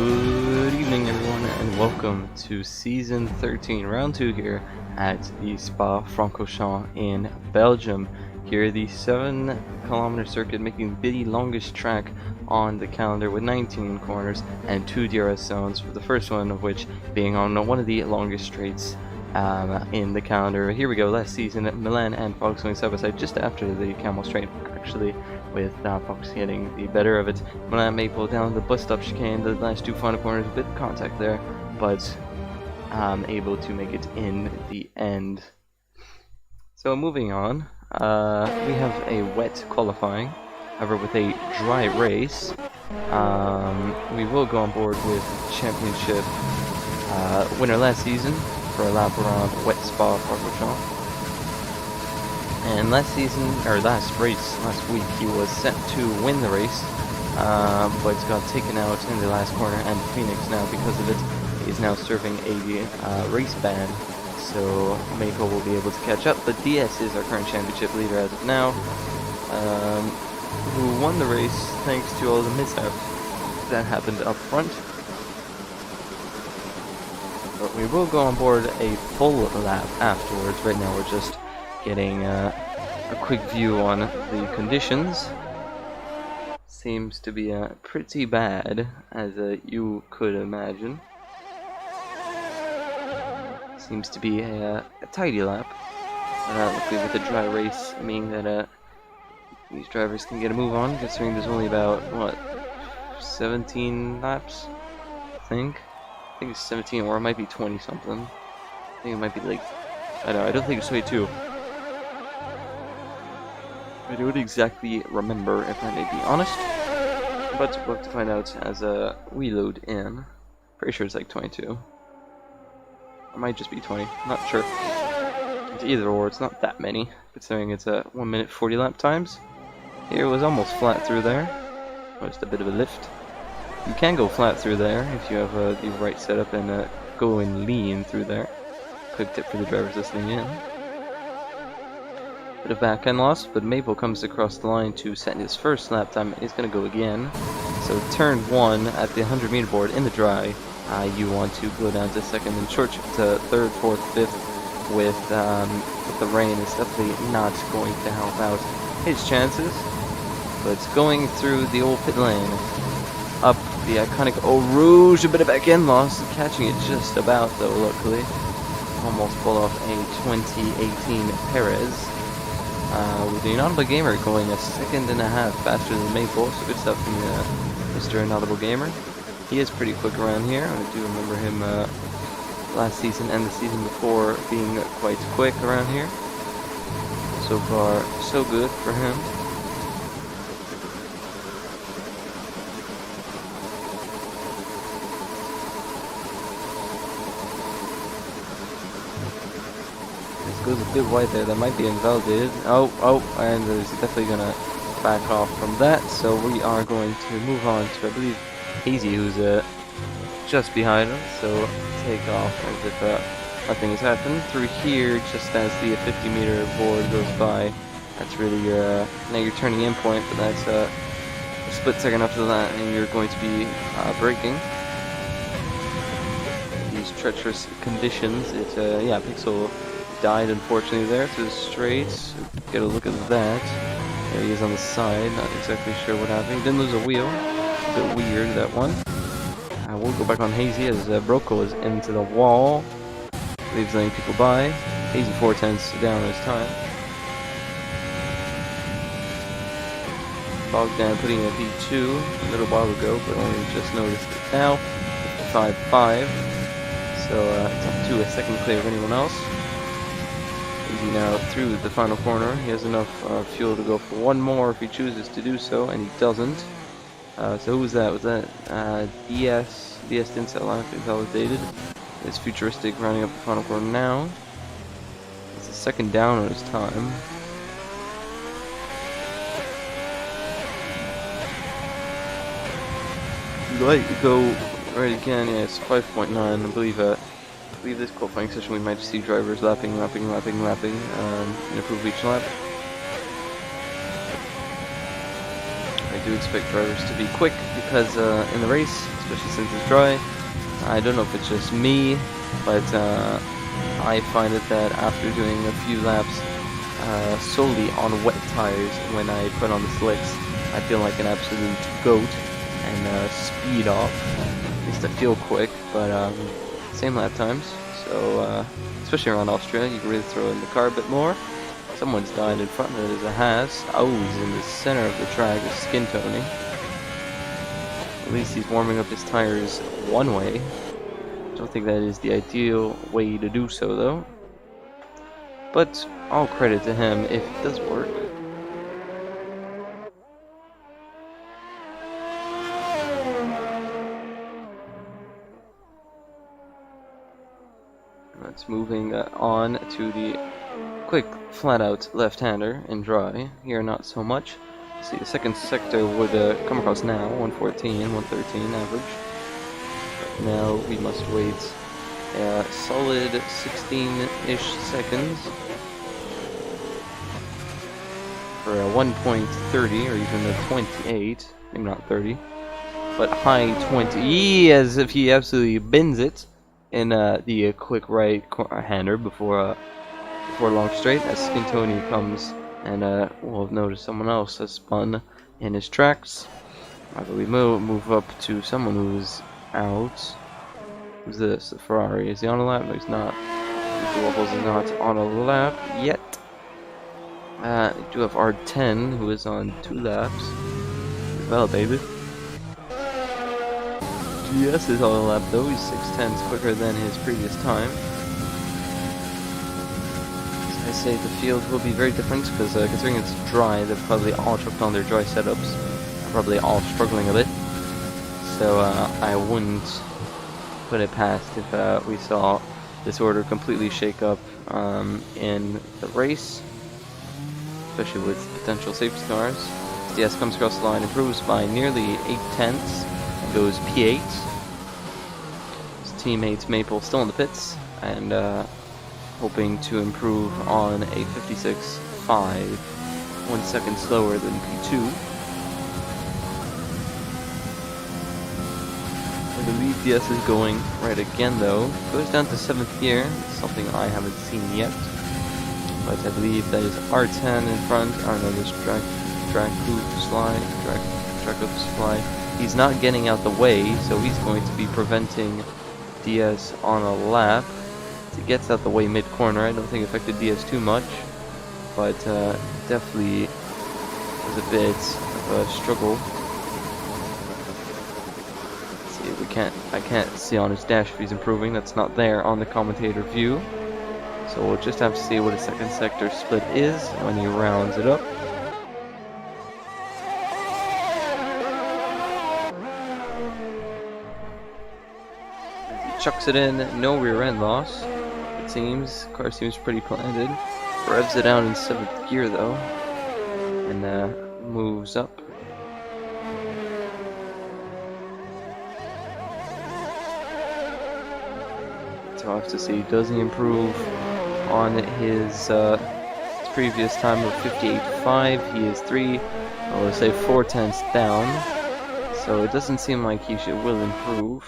Good evening, everyone, and welcome to Season 13, Round 2 here at the Spa-Francorchamps in Belgium. Here, the 7-kilometer circuit making the longest track on the calendar with 19 corners and 2 DRS zones, the first one of which being on one of the longest straights in the calendar. Here we go, last season at Milan and Fox going side by side just after the Camel Straight, actually, with Fox getting the better of it. Milan Maple down the bus stop chicane, the last two final corners, a bit of contact there, but able to make it in the end. So moving on, we have a wet qualifying, however with a dry race. We will go on board with championship winner last season for a lap around wet Spa-Francorchamps. And last week, he was set to win the race, but got taken out in the last corner, and Phoenix now, because of it, is now serving a race ban. So Mako will be able to catch up, but DS is our current championship leader as of now, who won the race thanks to all the mishaps that happened up front. But we will go on board a full lap afterwards. Right now we're just getting a quick view on the conditions. Seems to be pretty bad, as you could imagine. Seems to be a tidy lap. Luckily with a dry race, meaning that these drivers can get a move on, considering there's only about, what, 17 laps, I think it's 17, or it might be 20 something. I think it might be like, I don't think it's 22. I don't exactly remember, if I may be honest, but we'll have to find out as we load in. Pretty sure it's like 22. It might just be 20, not sure. It's either or, it's not that many, considering it's 1 minute 40 lap times. Here it was almost flat through there, just a bit of a lift. You can go flat through there if you have the right setup and go and lean through there. Quick tip for the drivers listening in. Bit of back end loss, but Maple comes across the line to set his first lap time. He's going to go again. So turn 1 at the 100 meter board in the dry. You want to go down to second and short shift to third, fourth, fifth. With the rain, it's definitely not going to help out his chances. But going through the old pit lane, up the iconic Eau Rouge, a bit of back end loss, catching it just about though, luckily. Almost pull off a 2018 Perez. With the Inaudible Gamer going a second and a half faster than Maple, so good stuff from Mr. Inaudible Gamer. He is pretty quick around here. I do remember him last season and the season before being quite quick around here. So far, so good for him. Goes a bit wide there, that might be invalidated. And he's definitely gonna back off from that, so we are going to move on to, I believe, Hazy, who's just behind him, so take off as if nothing has happened. Through here, just as the 50 meter board goes by, that's really your, now your turning in point, but that's a split second after that, and you're going to be braking. These treacherous conditions, yeah, Pixel died unfortunately there to the straight. Get a look at that. There he is on the side, not exactly sure what happened. He didn't lose a wheel. A bit weird, that one. We'll go back on Hazy as Broco is into the wall. Leaves letting people by. Hazy 4/10 down his time. Bogdan putting a V2 a little while ago, but only just noticed it now. 55.5. So it's up to a second clear of anyone else. Now through the final corner, he has enough fuel to go for one more if he chooses to do so, and he doesn't. So who was that? Was that DS? DS didn't set line, invalidated. It's Futuristic rounding up the final corner now. It's the second down on his time. Let go right again. Yeah, it's 5.9. I believe this qualifying session we might just see drivers lapping, and improve each lap. I do expect drivers to be quick because in the race, especially since it's dry. I don't know if it's just me, but I find it that after doing a few laps solely on wet tires, when I put on the slicks, I feel like an absolute goat and speed off. At least I feel quick, but same lap times. So especially around Austria, you can really throw in the car a bit more. Someone's died in front of it as a Haas. Oh, he's in the center of the track with Skin Tony. At least he's warming up his tires one way. Don't think that is the ideal way to do so, though. But all credit to him if it does work. That's moving on to the quick, flat-out left-hander in dry. Here, not so much. See, the second sector would come across now, 114, 113 average. But now we must wait a solid 16-ish seconds for a 1.30 or even a 28, maybe not 30, but high 20, as if he absolutely bins it in the quick right-hander before long straight, as Skin Tony comes and we'll have noticed someone else has spun in his tracks. I believe move up to someone who's out. Who's this? The Ferrari. Is he on a lap? No, he's not. The Waffles is not on a lap yet. We do have R10, who is on 2 laps. Well, baby. GS is on a lap though. He's 6/10 quicker than his previous time. I say the field will be very different because considering it's dry, they're probably all chucked on their dry setups. They're probably all struggling a bit. So I wouldn't put it past if we saw this order completely shake up in the race, especially with potential safety cars. DS comes across the line, improves by nearly 8/10 and goes P8. His teammate Maple still in the pits and hoping to improve on a 56.5, 1 second slower than P2. I believe DS is going right again though. Goes down to 7th gear, something I haven't seen yet. But I believe that is R10 in front. I don't know, this Draco Fly. He's not getting out the way, so he's going to be preventing DS on a lap. It gets out the way mid-corner. I don't think it affected DS too much, but definitely was a bit of a struggle. Let's see, I can't see on his dash if he's improving. That's not there on the commentator view. So we'll just have to see what his second sector split is when he rounds it up. As he chucks it in, no rear end loss. It seems. Car seems pretty planted. Revs it out in 7th gear though, and moves up. So I'll have to see, does he improve on his previous time of 58.5? He is 4/10 down, so it doesn't seem like he will improve.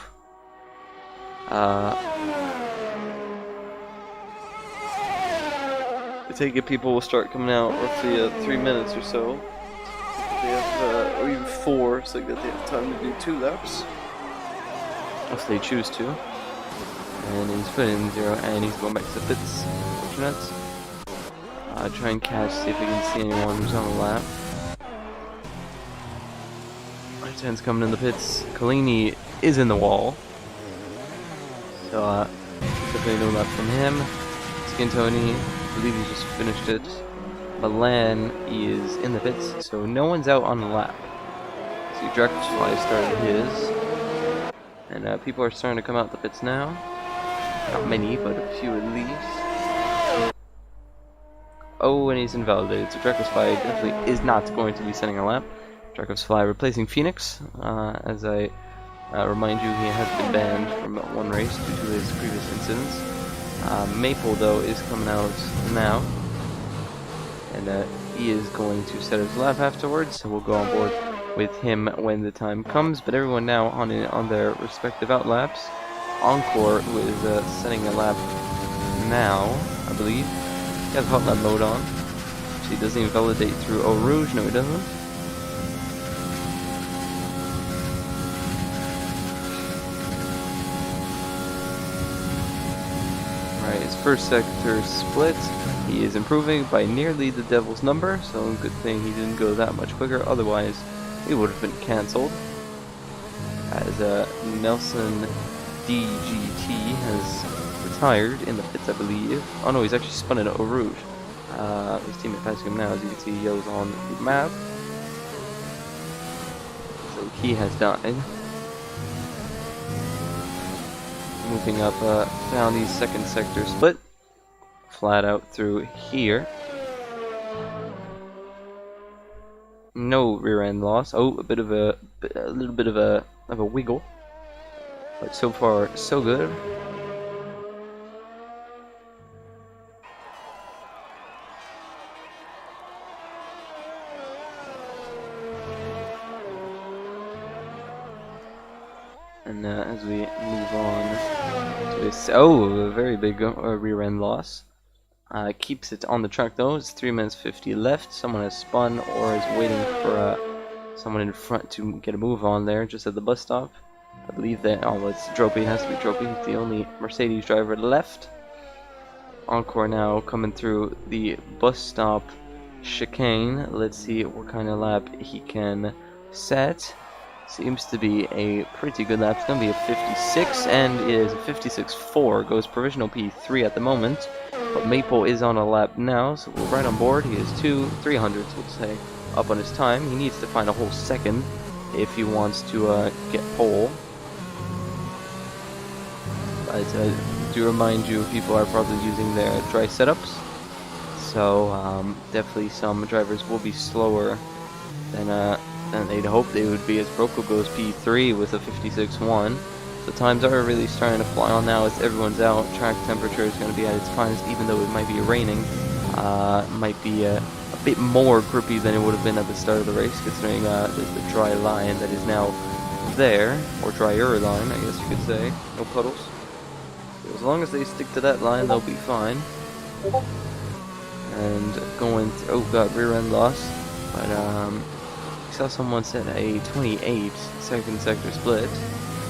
I take it people will start coming out roughly at 3 minutes or so. They have, or even 4, so that they have time to do 2 laps. If they choose to. And he's put in 0, and he's going back to the pits. Fortunate. Try and catch, see if we can see anyone who's on the lap. R10's coming in the pits. Collini is in the wall. So, definitely no lap from him. Skin Tony, I believe he just finished it. Milan is in the pits, so no one's out on the lap. See, Dragonfly started his. And people are starting to come out the pits now. Not many, but a few at least. Oh, and he's invalidated, so Dragonfly definitely is not going to be setting a lap. Dragonfly replacing Phoenix. As I remind you, he has been banned from one race due to his previous incidents. Maple, though, is coming out now. and he is going to set his lap afterwards, so we'll go on board with him when the time comes. But everyone now on their respective outlaps. Encore, who is setting a lap now, I believe. He has hot lap mode on. So he doesn't even validate through Eau Rouge. No, he doesn't. Alright, his first sector split. He is improving by nearly the devil's number, so good thing he didn't go that much quicker, otherwise it would have been cancelled. As Nelson DGT has retired in the pits, I believe. Oh no, he's actually spun in Eau Rouge. His teammate passing him now, as you can see, he yells on the map. So he has died. Moving up down the second sector split, flat out through here. No rear end loss. Oh, a little bit of a wiggle, but so far so good. And as we move on to this, a very big rear end loss. Keeps it on the track though. It's 3 minutes 50 left. Someone has spun or is waiting for someone in front to get a move on there, just at the bus stop. I believe that, it's Dropey. It has to be Dropey. He's the only Mercedes driver left. Encore now coming through the bus stop chicane. Let's see what kind of lap he can set. Seems to be a pretty good lap. It's going to be a 56, and it is a 56.4. Goes provisional P3 at the moment. But Maple is on a lap now, so we're right on board. He is 300s, we'll say, up on his time. He needs to find a whole second if he wants to get pole. But do remind you, people are probably using their dry setups. So definitely some drivers will be slower than they'd hope they would be, as Broco goes P3 with a 56.1. The times are really starting to fly on now as everyone's out. Track temperature is going to be at its finest, even though it might be raining. Might be a bit more grippy than it would have been at the start of the race, considering the dry line that is now there, or drier line, I guess you could say. No puddles. So as long as they stick to that line, they'll be fine. And going through, oh god, rear end loss. But I saw someone set a 28 second sector split.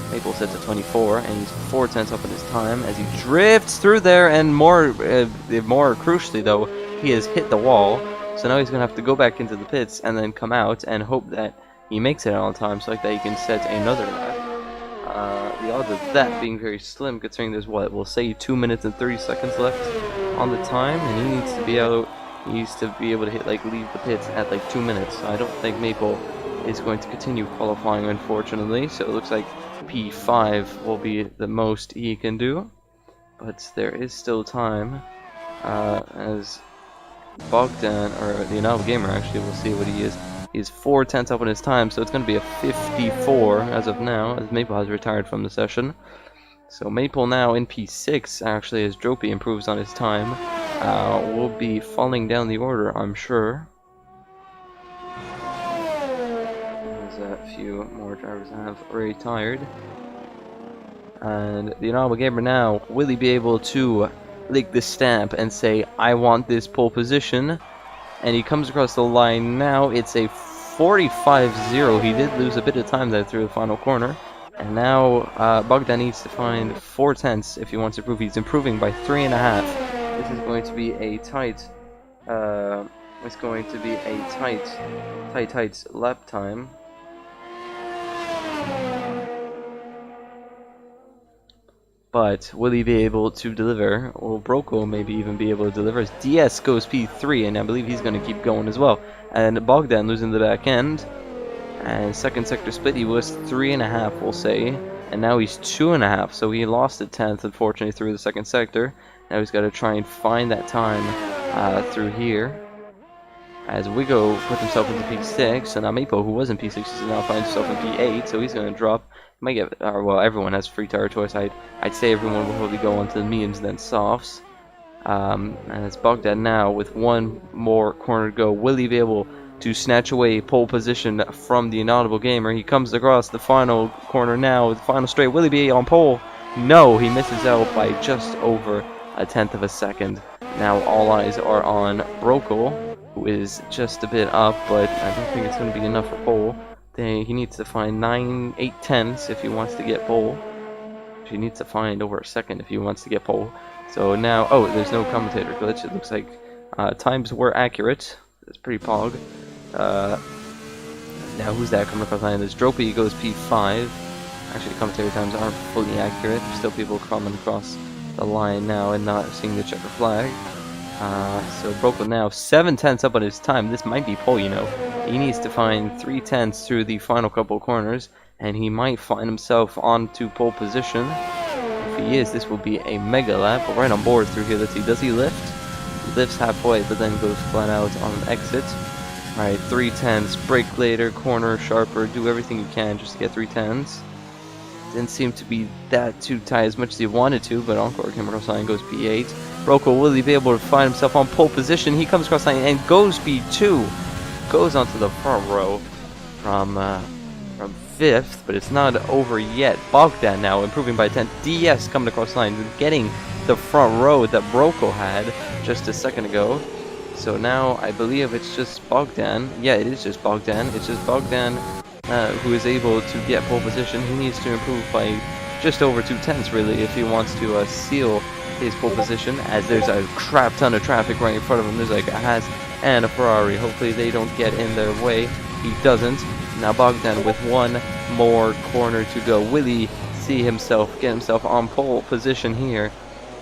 Maple sets a 24, and he's 4/10 up in his time as he drifts through there, and more crucially though, he has hit the wall. So now he's going to have to go back into the pits and then come out and hope that he makes it on time, so like that he can set another lap. The odds of that being very slim, considering there's we'll say 2 minutes and 30 seconds left on the time, and he needs to be out. He needs to be able to leave the pits at 2 minutes. So I don't think Maple is going to continue qualifying, unfortunately. So it looks like P5 will be the most he can do, but there is still time. As Bogdan, or the Inaudible Gamer, actually, we'll see what he is. He's 4/10 up on his time, so it's going to be a 54 as of now, as Maple has retired from the session. So Maple now in P6, actually, as Dropey improves on his time, will be falling down the order, I'm sure. There's a few more drivers that have retired. And the Inaudible Gamer now, will he be able to lick the stamp and say, I want this pole position? And he comes across the line now. It's a 45.0. He did lose a bit of time there through the final corner. And now Bogdan needs to find 4/10 if he wants to improve. He's improving by 3.5. This is going to be a tight lap time. But will he be able to deliver? Or Broco maybe even be able to deliver? As DS goes P3, and I believe he's going to keep going as well. And Bogdan losing the back end. And second sector split, he was 3.5, we'll say. And now he's 2.5, so he lost a 10th, unfortunately, through the second sector. Now he's got to try and find that time through here. As Wigo put himself into P6, and now Maple, who was in P6, is now finds himself in P8, so he's going to drop. Might get, well, everyone has free tire choice. I'd say everyone will probably go onto the mediums, then softs. And it's Bogdan now with one more corner to go. Will he be able to snatch away pole position from the Inaudible Gamer? He comes across the final corner now with the final straight. Will he be on pole? No, he misses out by just over a tenth of a second. Now all eyes are on Brokel, who is just a bit up, but I don't think it's going to be enough for pole. He needs to find 9, 8 tenths if he wants to get pole. He needs to find over a second if he wants to get pole. So now, oh, there's no commentator glitch. It looks like times were accurate. It's pretty pog. Now who's that coming across the line? There's Dropey goes P5. Actually, the commentator times aren't fully accurate. There's still people coming across the line now and not seeing the checker flag. So Brokel now 7 tenths up on his time. This might be pole, you know. He needs to find 3 tenths through the final couple corners, and he might find himself onto pole position. If he is, this will be a mega lap. But right on board through here. Let's see. Does he lift? He lifts halfway, but then goes flat out on an exit. Alright, 3 tenths. Brake later, corner, sharper. Do everything you can just to get 3 tenths. Didn't seem to be that too tight as much as he wanted to, but Encore came across the line, goes P8. Brokel, will he be able to find himself on pole position? He comes across the line and goes P2. Goes onto the front row from 5th, but it's not over yet. Bogdan now improving by 10. DS coming across the line, getting the front row that Brokel had just a second ago. So now I believe it's just Bogdan. Yeah, it is just Bogdan. It's just Bogdan who is able to get pole position. He needs to improve by just over 2 tenths really if he wants to seal his pole position, as there's a crap ton of traffic right in front of him. There's like a Haas and a Ferrari. Hopefully they don't get in their way. He doesn't. Now Bogdan with one more corner to go. Will he see himself get himself on pole position here?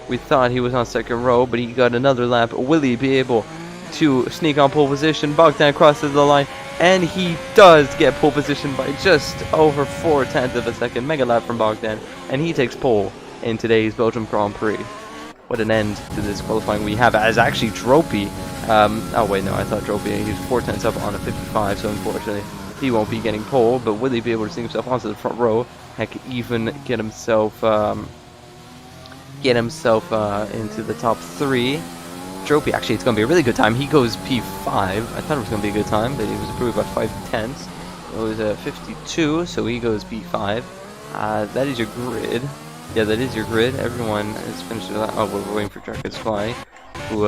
We thought he was on second row, but he got another lap. Will he be able to sneak on pole position? Bogdan crosses the line, and he does get pole position by just over 4 tenths of a second. Mega lap from Bogdan, and he takes pole in today's Belgium Grand Prix. What an end to this qualifying we have, as actually Dropey. Oh wait, no, I thought Dropey, he was 4 tenths up on a 55, so unfortunately he won't be getting pole, but will he be able to sneak himself onto the front row? Heck, even get himself into the top 3. Dropey, actually, it's going to be a really good time. He goes P5. I thought it was going to be a good time, but he was improved by 5 tenths. It was 52, so he goes P5. That is your grid. Yeah, that is your grid. Everyone is finished with that. Oh, we're waiting for Dragon's Fly, who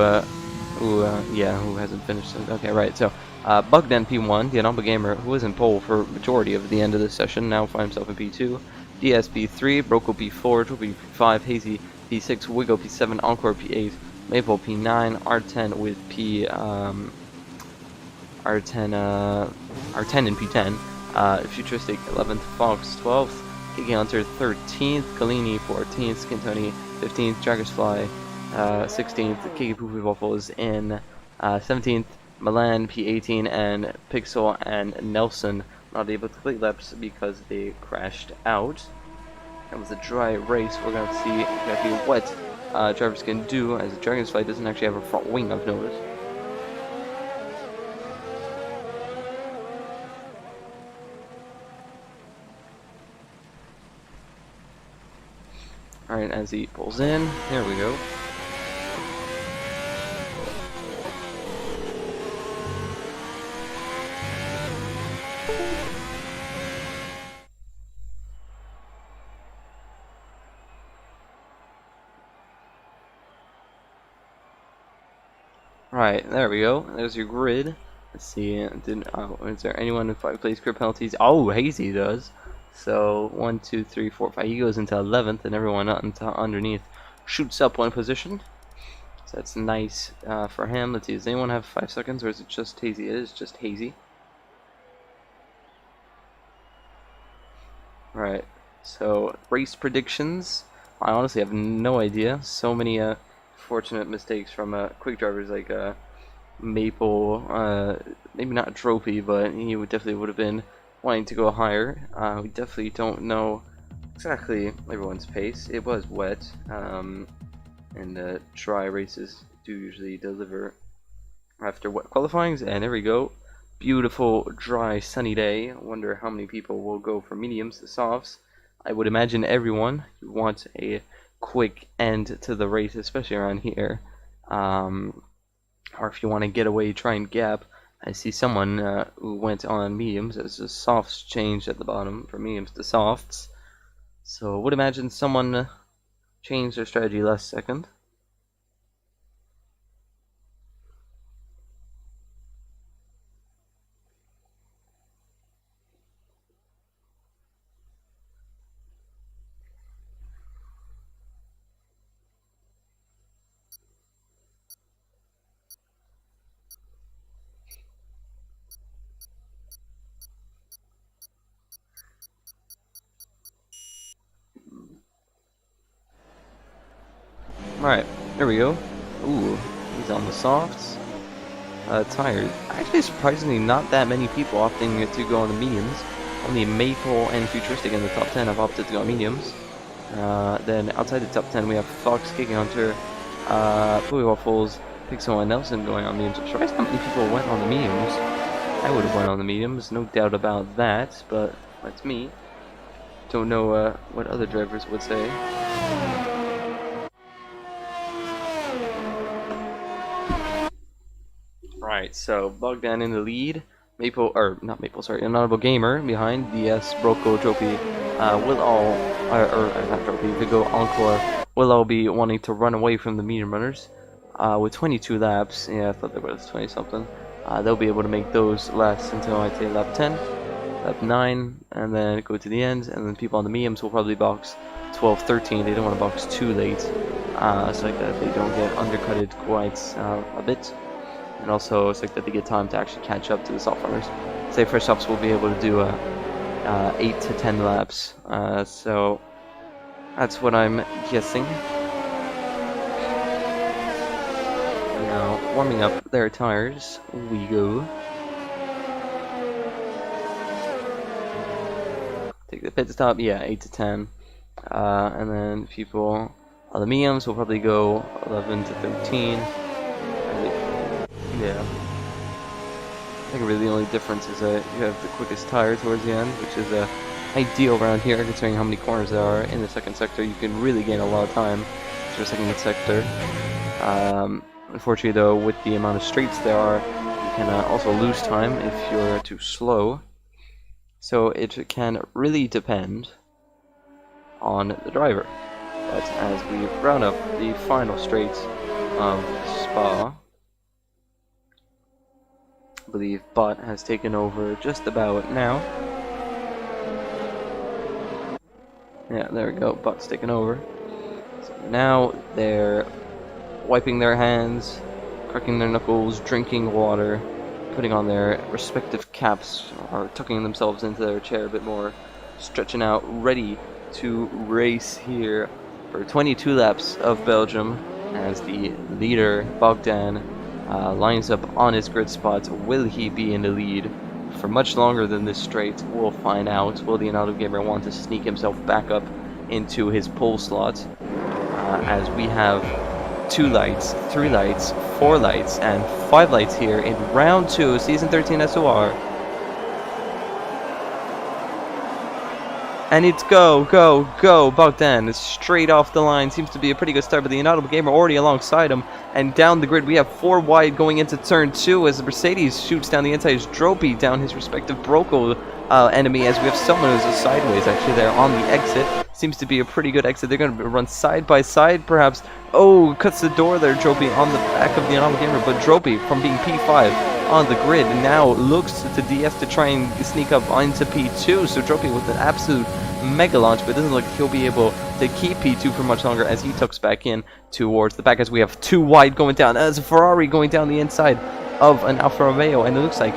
hasn't finished. Okay, right. So, Bogdan P1, the Inaudible Gamer, who was in pole for majority of the end of the session, now finds himself in P2. DS P3, Brokel P4, Dropey P5, Hazy P6, Wiggo P7, Encore P8, Maple P9, R10 with R10 and P10, Futuristic 11th, Fox 12th, Kiki Hunter 13th, Kalini 14th, Skintoni 15th, Dragonfly 16th, Kiki Poofy Waffle is in 17th, Milan P18, and Pixel and Nelson not able to complete laps because they crashed out. That was a dry race. We're going to see exactly what drivers can do, as the Dragonfly doesn't actually have a front wing, I've noticed. Alright, as he pulls in, here we go. Right, there we go. There's your grid. Let's see. Is there anyone who plays grid penalties? Oh, Hazy does. So 1, 2, 3, 4, 5. He goes into 11th, and everyone underneath shoots up one position. So that's nice for him. Let's see. Does anyone have 5 seconds, or is it just Hazy? It is just Hazy. Right. So race predictions. I honestly have no idea. So many fortunate mistakes from quick drivers like Maple, maybe not Trophy, but he definitely would have been wanting to go higher. We definitely don't know exactly everyone's pace. It was wet, and dry races do usually deliver after wet qualifyings. And there we go, beautiful dry sunny day. I wonder how many people will go from mediums to softs. I would imagine everyone who wants a quick end to the race, especially around here. or if you want to get away, try and gap. I see someone who went on mediums. There's a softs change at the bottom from mediums to softs. So would imagine someone changed their strategy last second. Alright, there we go. Ooh, he's on the softs. Tired. Actually, surprisingly, not that many people opting to go on the mediums. Only Maple and Futuristic in the top 10 have opted to go on mediums. Then outside the top 10, we have Fox, Kicking Hunter, Pooey Waffles, Pixel, and Nelson going on mediums. I'm surprised how many people went on the mediums. I would have went on the mediums, no doubt about that, but that's me. Don't know what other drivers would say. Right, so Bogdan in the lead, Maple, or not Maple, sorry, Inaudible Gamer behind, DS, Broco, Trophy, will all, or not Trophy, Vigo, Encore, will all be wanting to run away from the medium runners. With 22 laps, yeah, I thought there was 20 something, they'll be able to make those last until I'd say lap 10, lap 9, and then go to the end, and then people on the mediums will probably box 12, 13, they don't want to box too late, so like that they don't get undercutted quite a bit. And also, it's like that they get time to actually catch up to the soft runners. Say first stops will be able to do 8 to 10 laps. So that's what I'm guessing. Now, warming up their tires, we go. Take the pit stop, yeah, 8 to 10. And then people on the mediums will probably go 11 to 13. Yeah. I think really the only difference is that you have the quickest tire towards the end, which is ideal around here considering how many corners there are in the second sector. You can really gain a lot of time for the second sector. Unfortunately though, with the amount of straights there are, you can also lose time if you're too slow. So it can really depend on the driver. But as we round up the final straight of Spa, I believe Bot has taken over just about now. Yeah, there we go, Bot's taken over. So now they're wiping their hands, cracking their knuckles, drinking water, putting on their respective caps, or tucking themselves into their chair a bit more, stretching out, ready to race here for 22 laps of Belgium as the leader, Bogdan, lines up on his grid spot. Will he be in the lead for much longer than this straight? We'll find out. Will the Inaudible Gamer want to sneak himself back up into his pole slot? As we have 2 lights, 3 lights, 4 lights, and 5 lights here in round 2, Season 13 SOR. And it's go, go, go. Bogdan is straight off the line. Seems to be a pretty good start, but the Inaudible Gamer already alongside him. And down the grid, we have 4 wide going into turn 2 as the Mercedes shoots down the inside. His Dropey down his respective Broco enemy, as we have someone who's sideways actually there on the exit. Seems to be a pretty good exit. They're going to run side by side, perhaps. Oh, cuts the door there, Dropey, on the back of the Inaudible Gamer. But Dropey, from being P5 on the grid, now looks to DS to try and sneak up onto P2. So Dropey with an absolute mega launch, but it doesn't look like he'll be able to keep P2 for much longer as he tucks back in towards the back, as we have 2 wide going down. As a Ferrari going down the inside of an Alfa Romeo, and it looks like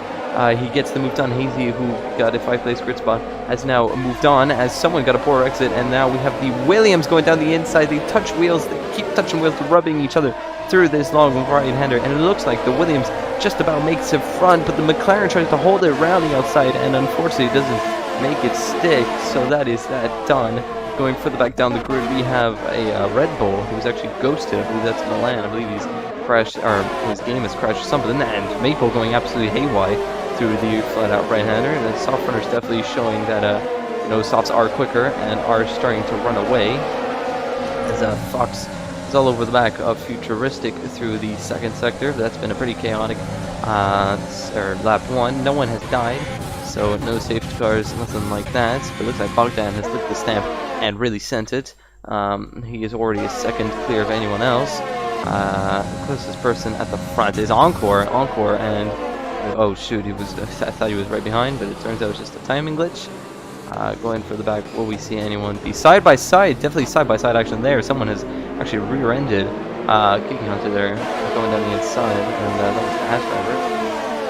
he gets the move done. Hazy, who got a 5th place grid spot, has now moved on as someone got a poor exit, and now we have the Williams going down the inside. They touch wheels, they keep touching wheels, rubbing each other through this long right-hander, and it looks like the Williams just about makes it front, but the McLaren tries to hold it around the outside, and unfortunately doesn't make it stick. So that is that done. Going further back down the grid, we have a Red Bull who's actually ghosted. I believe that's Milan. I believe he's crashed, or his game has crashed or something, and Maple going absolutely haywire through the flat-out right-hander, and the soft runner's definitely showing that softs are quicker and are starting to run away. As Fox It's all over the back of Futuristic through the second sector. That's been a pretty chaotic lap 1. No one has died, so no safety cars, nothing like that. But it looks like Bogdan has lit the stamp and really sent it. He is already a second clear of anyone else. The closest person at the front is Encore, and oh shoot, I thought he was right behind, but it turns out it was just a timing glitch. Going for the back, will we see anyone be side by side? Definitely side by side action there. Someone has actually rear-ended, kicking onto there, going down the inside, and that was the hash driver.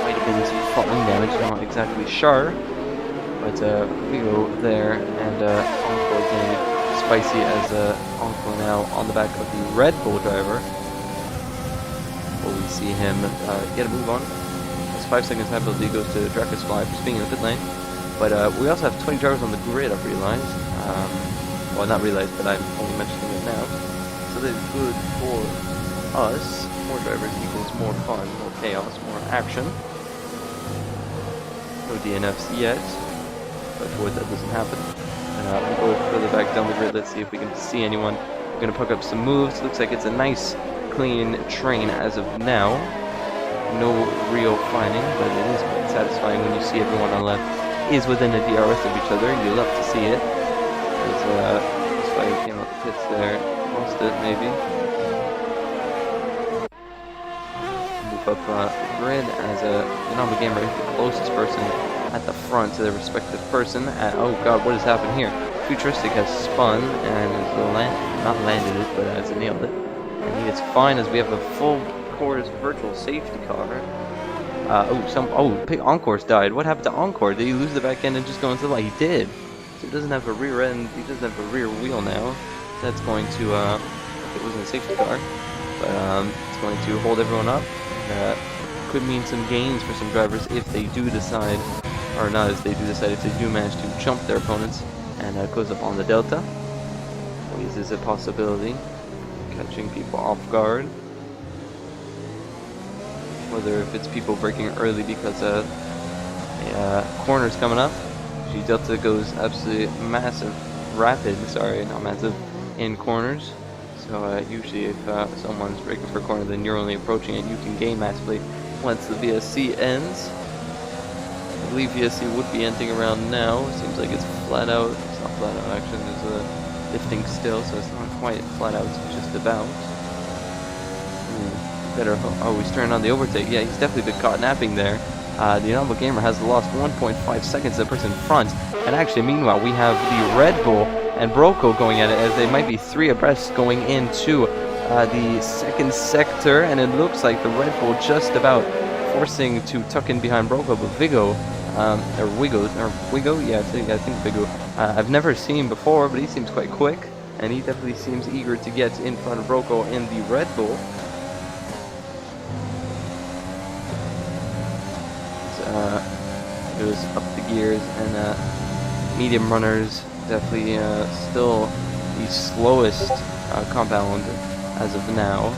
Might have been some falling damage, I'm not exactly sure, but we go there, and Encore getting spicy as Encore now on the back of the Red Bull driver. Will we see him get a move on? As 5 seconds high penalty goes to Drakus Fly for being in the pit lane. But we also have 20 drivers on the grid, I've realized. Well, not realized, but I'm only mentioning it now. So that's good for us. More drivers equals more fun, more chaos, more action. No DNFs yet. But for that doesn't happen. We'll go further back down the grid. Let's see if we can see anyone. We're going to pick up some moves. Looks like it's a nice, clean train as of now. No real fighting, but it is quite satisfying when you see everyone on the left is within a DRS of each other. You love to see it. As Spider came out the pits there, lost it maybe. Move up the grid as a gamer is the closest person at the front to their respective person. Oh god, what has happened here? Futuristic has spun and has not landed it, but has nailed it. And he is fine as we have a full course virtual safety car. Encore's died. What happened to Encore? Did he lose the back end and just go into the light? He did. So he doesn't have a rear end. He doesn't have a rear wheel now. So that's going to, it wasn't a safety car, but it's going to hold everyone up. Could mean some gains for some drivers if they do decide, or not if they do decide, if they do manage to jump their opponents and close up on the delta. Always is a possibility. Catching people off guard. Whether if it's people breaking early because a corner's coming up. Usually Delta goes absolutely not massive, in corners. So usually if someone's breaking for a corner, then you're only approaching it, you can gain massively once the VSC ends. I believe VSC would be ending around now. Seems like it's flat out. It's not flat out actually, there's a lifting still, so it's not quite flat out, it's just about. He's turning on the overtake. Yeah, he's definitely been caught napping there. The Honorable Gamer has lost 1.5 seconds to the person in front. And actually, meanwhile, we have the Red Bull and Broco going at it as they might be 3 abreast going into the second sector. And it looks like the Red Bull just about forcing to tuck in behind Broco. But Vigo, yeah, I think Vigo, I've never seen before, but he seems quite quick. And he definitely seems eager to get in front of Broco in the Red Bull. Goes up the gears, and medium runners definitely still the slowest compound as of now.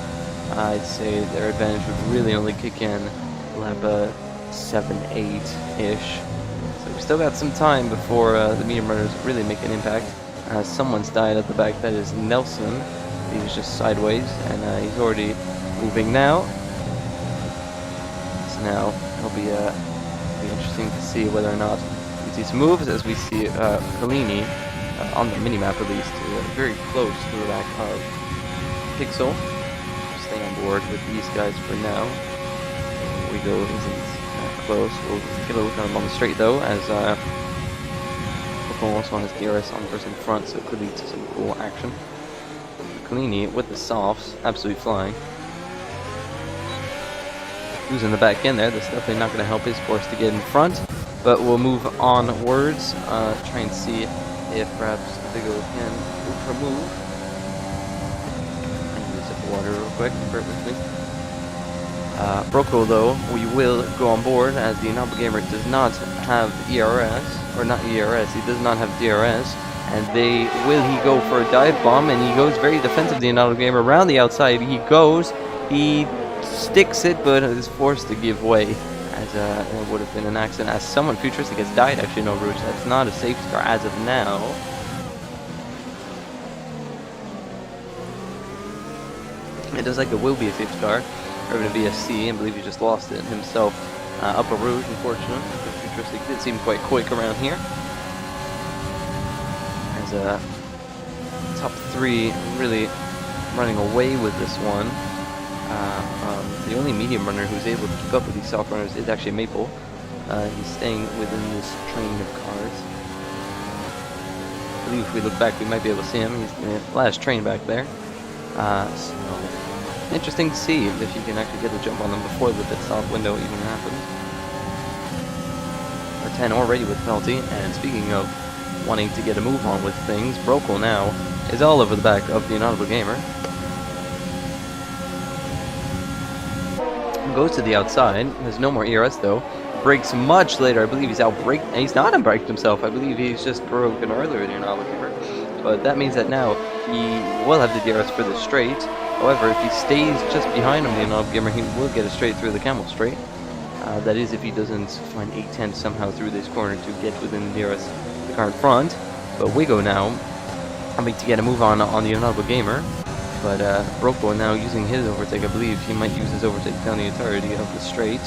I'd say their advantage would really only kick in lap 7-8-ish. So we still got some time before the medium runners really make an impact. Someone's died at the back, that is Nelson. He was just sideways, and he's already moving now. So now he'll be interesting to see whether or not these moves, as we see Kalini on the minimap at least, very close to the back of Pixel. Stay on board with these guys for now. Wigo isn't close. We'll get a look at him on the straight though, as Pokemon also on his DRS on the person in front, so it could lead to some cool action. Kalini with the softs, absolutely flying. Who's in the back end there? That's definitely not going to help his course to get in front, but we'll move onwards, try and see if perhaps Vigo can move. And use up water real quick, bear with me. Broco though, we will go on board as the Noble Gamer does not have ERS, or not ERS, he does not have DRS, and he go for a dive bomb, and he goes very defensively, the Noble Gamer around the outside, he sticks it, but is forced to give way, as it would have been an accident, as someone futuristic has died actually in Eau Rouge. That's not a safety car as of now. It does like it will be a safety car, or even a VSC. I believe he just lost it himself up a Rouge, unfortunately. The Futuristic did seem quite quick around here. As top 3 really running away with this one. The only medium runner who's able to keep up with these soft runners is actually Maple. He's staying within this train of cars. I believe if we look back, we might be able to see him. He's the last train back there. So interesting to see if you can actually get a jump on them before the pit stop window even happens. Or 10 already with penalty. And speaking of wanting to get a move on with things, Brokel now is all over the back of the Inaudible Gamer. Goes to the outside. There's no more ERS though. Brakes much later. I believe he's outbraked. And he's not unbraked himself. I believe he's just broken earlier than Inaudible Gamer. But that means that now he will have the DRS for the straight. However, if he stays just behind him, the Inaudible Gamer, he will get a straight through the camel straight. That is if he doesn't find 810 somehow through this corner to get within the DRS of the car in front. But Wigo now having to get a move on the Inaudible Gamer. But Brokel now using his overtake. I believe he might use his overtake down the entirety of the straight.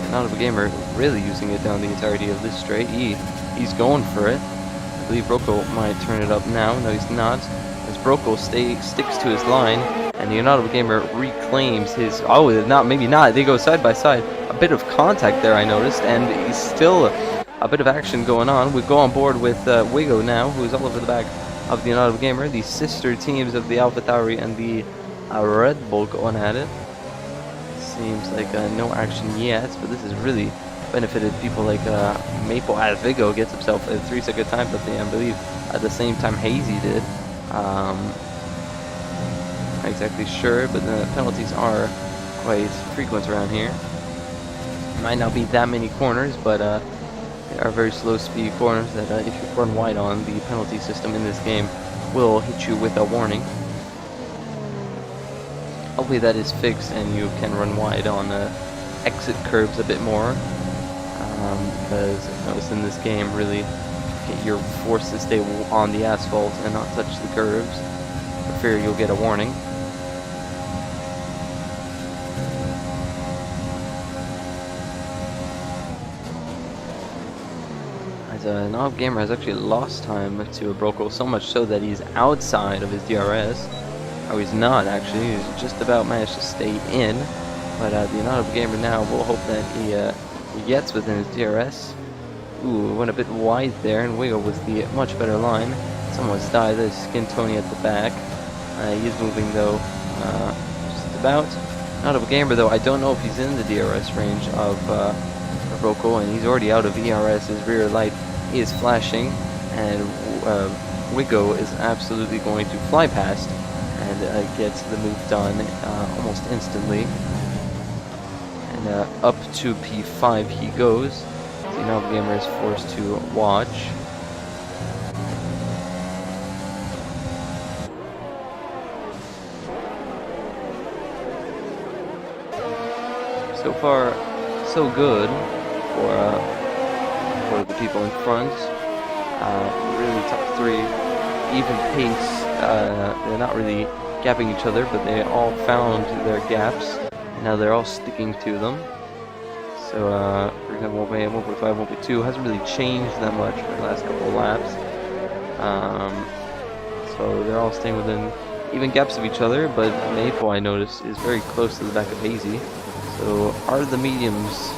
Inaudible Gamer really using it down the entirety of this straight. He's going for it. I believe Brokel might turn it up now. No, he's not. As Brokel sticks to his line, and the Inaudible Gamer reclaims his. Oh, not maybe not. They go side by side. A bit of contact there, I noticed, and he's still a bit of action going on. We go on board with Wigo now, who is all over the back of the Inaudible Gamer. The sister teams of the AlphaTauri and the Red Bull going at it. Seems like no action yet, but this has really benefited people like Maple as Vigo gets himself a 3-second time, but I believe at the same time Hazy did. Not exactly sure, but the penalties are quite frequent around here. Might not be that many corners, but they are very slow speed corners that if you run wide on, the penalty system in this game will hit you with a warning. Hopefully that is fixed and you can run wide on exit curbs a bit more, because I've noticed in this game really you're forced to stay on the asphalt and not touch the curbs for fear you'll get a warning. As Inaudible Gamer has actually lost time to a Brokel, so much so that he's outside of his DRS. Oh, he's not actually. He's just about managed to stay in. But the Inaudible Gamer now will hope that he gets within his DRS. Ooh, went a bit wide there, and Wigo with the much better line. Someone's died. There's Skin Tony at the back. He is moving though, just about. Inaudible Gamer though, I don't know if he's in the DRS range of Brokel, and he's already out of ERS. His rear light is flashing, and Wigo is absolutely going to fly past and gets the move done almost instantly. And up to P5 he goes. The Inaudible Gamer is forced to watch. So far, so good for the people in front. Really top 3, even pace. They're not really gapping each other, but they all found their gaps, and now they're all sticking to them. So, for example, 1.5, 1.2 hasn't really changed that much for the last couple of laps. So they're all staying within even gaps of each other, but Maple, I noticed, is very close to the back of Hazy. So are the mediums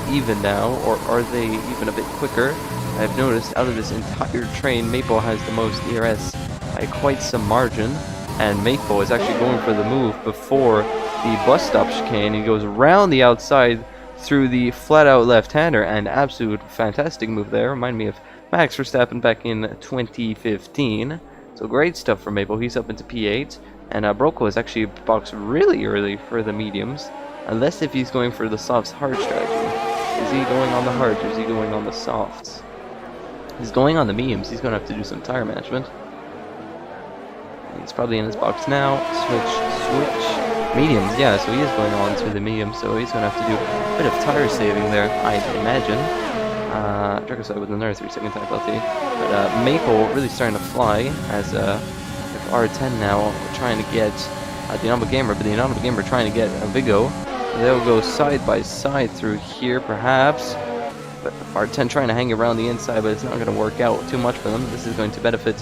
even now, or are they even a bit quicker? I've noticed out of this entire train, Maple has the most ERS by quite some margin, and Maple is actually going for the move before the bus stop chicane. He goes around the outside through the flat-out left-hander, and absolute fantastic move there. Remind me of Max Verstappen back in 2015. So great stuff for Maple. He's up into P8, and Brokel is actually boxed really early for the mediums, unless if he's going for the softs hard strategy. Is he going on the hards, or is he going on the softs? He's going on the mediums. He's going to have to do some tire management. He's probably in his box now. Switch. Mediums, yeah, so he is going on to the mediums, so he's going to have to do a bit of tire saving there, I'd imagine. Draco side with another 3-second time penalty. But Maple really starting to fly, as R10 now trying to get the Inaudible Gamer, but the Inaudible Gamer trying to get Vigo. They'll go side by side through here, perhaps. But R10 trying to hang around the inside, but it's not going to work out too much for them. This is going to benefit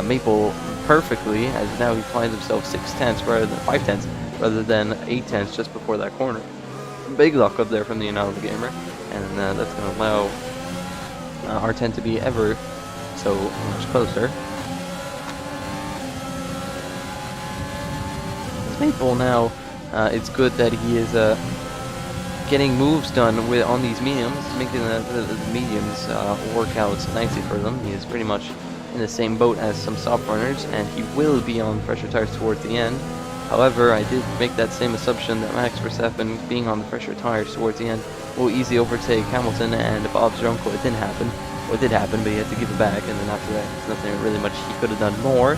Maple perfectly, as now he finds himself 6/10 rather than 5/10 rather than 8/10 just before that corner. Big luck up there from the Inaudible Gamer, and that's going to allow R10 to be ever so much closer. Maple now, it's good that he is getting moves done on these mediums, making the mediums work out nicely for them. He is pretty much in the same boat as some soft runners, and he will be on pressure tires towards the end. However, I did make that same assumption that Max Verstappen, being on the pressure tires towards the end, will easily overtake Hamilton and Bob's Jonko. It didn't happen. Well, it did happen, but he had to give it back, and then after that, there's nothing really much he could have done more.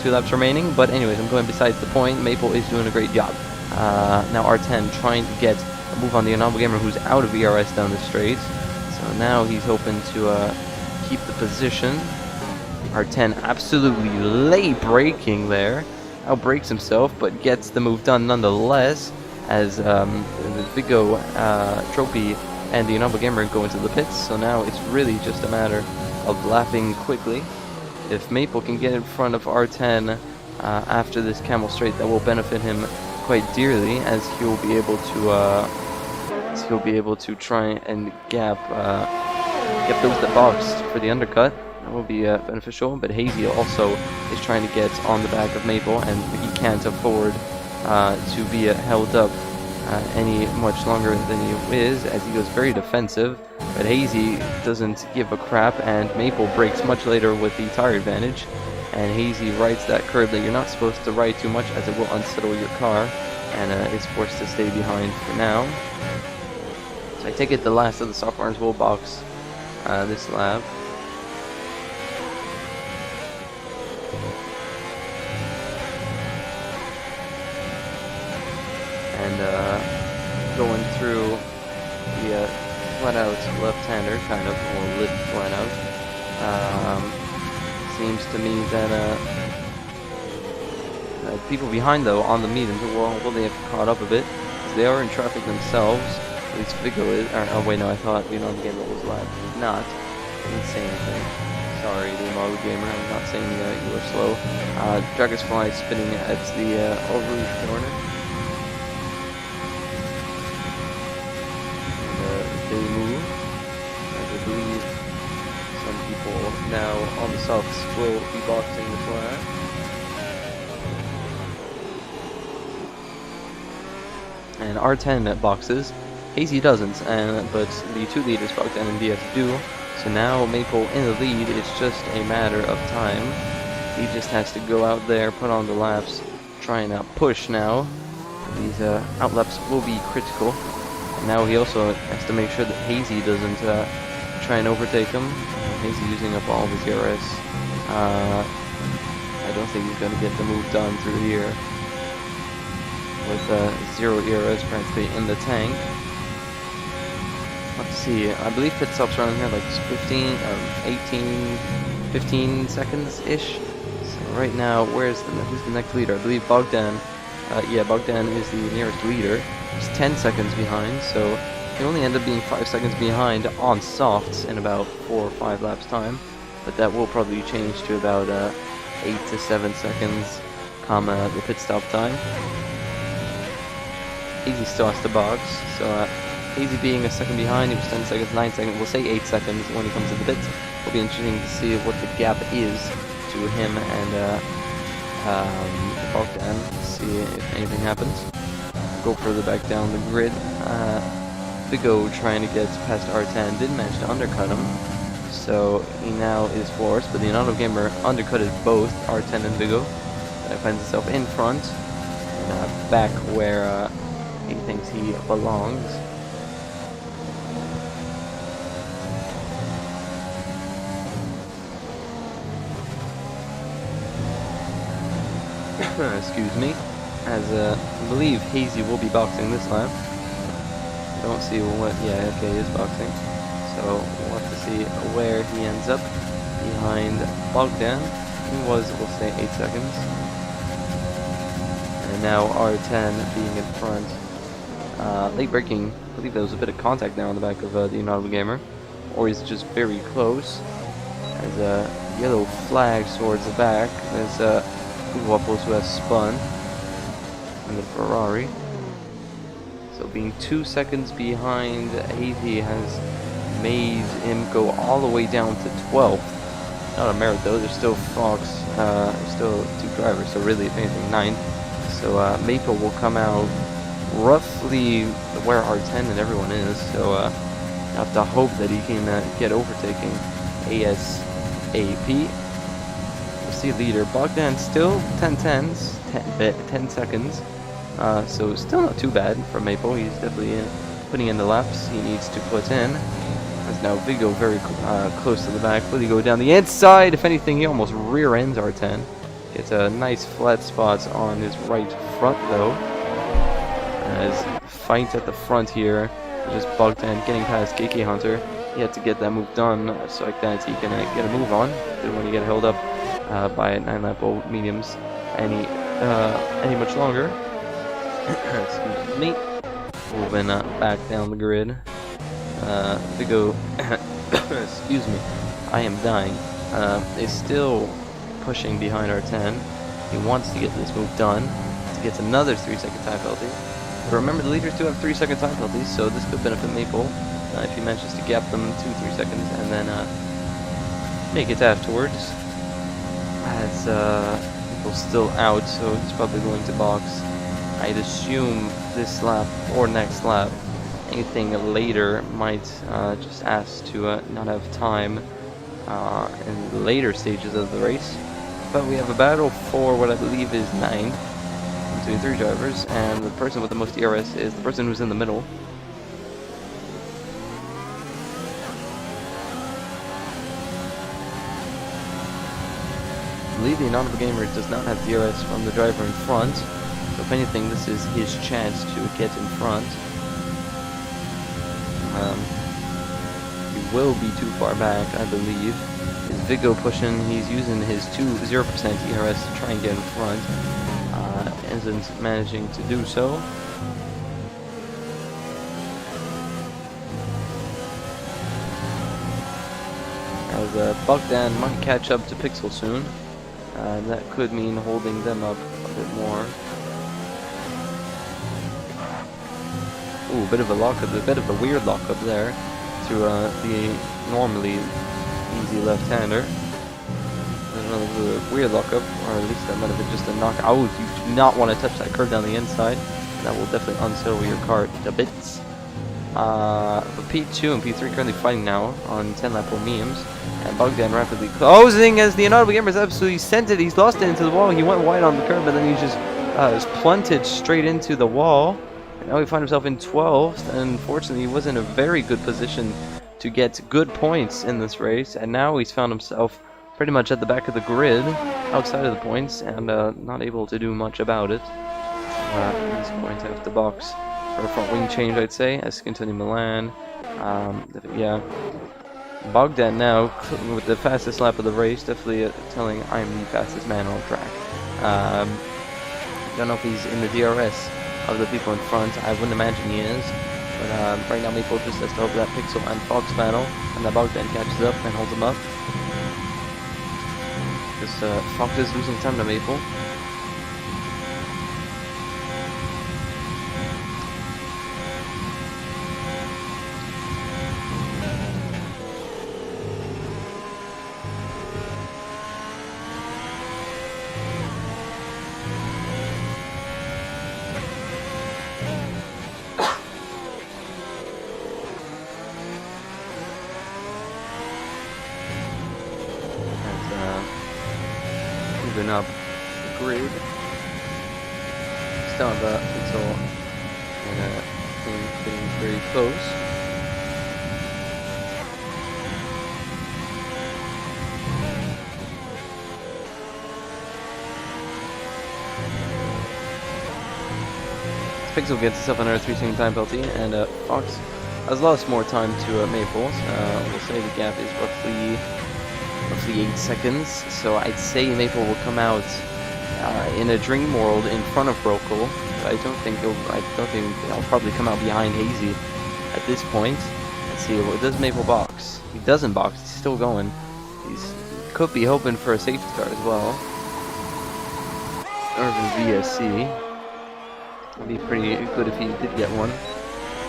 2 laps remaining, but anyways, I'm going besides the point. Maple is doing a great job. Now R10 trying to get a move on the Inaudible Gamer, who's out of ERS down the straight. So now he's hoping to keep the position. R10 absolutely late braking there. Outbrakes himself, but gets the move done nonetheless, as the Vigo Trophy and the Inaudible Gamer go into the pits. So now it's really just a matter of lapping quickly. If Maple can get in front of R10 after this camel straight, that will benefit him quite dearly, as he'll be able to try and gap those that boxed for the undercut. That will be beneficial. But Hazy also is trying to get on the back of Maple, and he can't afford to be held up any much longer than he is, as he goes very defensive. But Hazy doesn't give a crap, and Maple brakes much later with the tire advantage, and Hazy rides that curve that you're not supposed to ride too much, as it will unsettle your car, and is forced to stay behind for now. So I take it the last of the soft runners will box this lap. And going through the flat-out left-hander, kind of, or lit flat-out. Seems to me that people behind, though, on the mediums, will they have caught up a bit? Because they are in traffic themselves. At least Vigo is. Oh wait, no, I thought the Inaudible Gamer was live. He's not. I didn't say anything. Sorry, the Inaudible Gamer. I'm not saying you were slow. Dragonfly spinning at the Eau Rouge corner. They move. I believe some people now on the softs will be boxing this lap. And R10 boxes. Hazy doesn't, but the 2 leaders, Bogdan and DS, do. So now Maple in the lead. It's just a matter of time. He just has to go out there, put on the laps, try and push now. These outlaps will be critical. Now he also has to make sure that Hazy doesn't try and overtake him. Hazy using up all of his ERS. I don't think he's going to get the move done through here. With 0 ERS practically in the tank. Let's see, I believe pit stops around here like 15 seconds-ish. So right now, who's the next leader? I believe Bogdan. Yeah, Bogdan is the nearest leader. He's 10 seconds behind, so he only ended up being 5 seconds behind on softs in about 4 or 5 laps time. But that will probably change to about 8 to 7 seconds, comma the pit stop time. Hazy still has to box, so Hazy being a second behind, he was 10 seconds, 9 seconds, we'll say 8 seconds when he comes to the pits. It'll be interesting to see what the gap is to him and Bogdan, see if anything happens. Go further back down the grid. Vigo trying to get past R10, didn't manage to undercut him, so he now is forced, but the Inaudible Gamer undercutted both R10 and Vigo. Finds himself in front, and back where he thinks he belongs. Excuse me, as I believe Hazy will be boxing this lap. I don't see what, yeah, okay, he is boxing. So we'll have to see where he ends up behind Bogdan. think it was, we'll say 8 seconds. And now R10 being in front. Late braking, I believe there was a bit of contact now on the back of the Inaudible Gamer. Or he's just very close. As a yellow flag towards the back. There's Waffles who has spun. And the Ferrari. So being 2 seconds behind, AV has made him go all the way down to 12th. Not a merit though, there's still Fox, still 2 drivers, so really if anything 9th. So Maple will come out roughly where R10 and everyone is, so I have to hope that he can get overtaking ASAP. We'll see leader. Bogdan still 10 seconds. So still not too bad for Maple. He's definitely putting in the laps he needs to put in. As now Vigo very close to the back. Will he go down the inside? If anything, he almost rear ends R10. Gets a nice flat spot on his right front though. As fight at the front here. Just Bogdan getting past KK Hunter. He had to get that move done so like that he can get a move on. Didn't want to get held up by 9-lap old mediums any much longer. Excuse me. Moving back down the grid. Vigo, excuse me, I am dying. Is still pushing behind R10. He wants to get this move done. He gets another 3-second time penalty. But remember, the leaders do have 3-second time penalties, so this could benefit Maple if he manages to gap them 2-3 seconds and then make it afterwards. As Maple's still out, so he's probably going to box. I'd assume this lap or next lap. Anything later might just ask to not have time in the later stages of the race. But we have a battle for what I believe is 9 between 3 drivers, and the person with the most DRS is the person who's in the middle. I believe the Inaudible Gamer does not have DRS from the driver in front. So if anything, this is his chance to get in front. He will be too far back, I believe. Is Vigo pushing? He's using his 0% DRS to try and get in front. Isn't managing to do so. As Bogdan might catch up to Pixel soon. That could mean holding them up a bit more. Ooh, bit of a lockup, a bit of a weird lockup there to the normally easy left-hander. Another weird lockup, or at least that might have been just a knock. Oh, you do not want to touch that curve down the inside. That will definitely unsettle your car to bits. But P2 and P3 currently fighting now on 10-lap mediums. And Bogdan rapidly closing as the Inaudible Gamer is absolutely sent it. He's lost it into the wall. He went wide on the curve, but then he just plunted straight into the wall. And now he found himself in 12th, and unfortunately he was in a very good position to get good points in this race. And now he's found himself pretty much at the back of the grid, outside of the points, and not able to do much about it. He's going to have to box for a front wing change, I'd say, as continue Milan. Yeah. Bogdan now, with the fastest lap of the race, definitely telling I'm the fastest man on track. Don't know if he's in the DRS of the people in front. I wouldn't imagine he is. But right now Maple just has to hope that Pixel and Fox battle, and that Bogdan catches up and holds him up. Because Fox is losing time to Maple. Moving up the grid. Still have that Pixel and getting very close. Pixel gets himself another 3-second time penalty, and Fox has lost more time to Maples. We'll say the gap is roughly roughly 8 seconds. So I'd say Maple will come out in a dream world in front of Brokel. I don't think he'll probably come out behind Hazy at this point. Let's see, what does Maple box? He doesn't box, he's still going. Could be hoping for a safety car as well. Or a VSC. Would be pretty good if he did get one.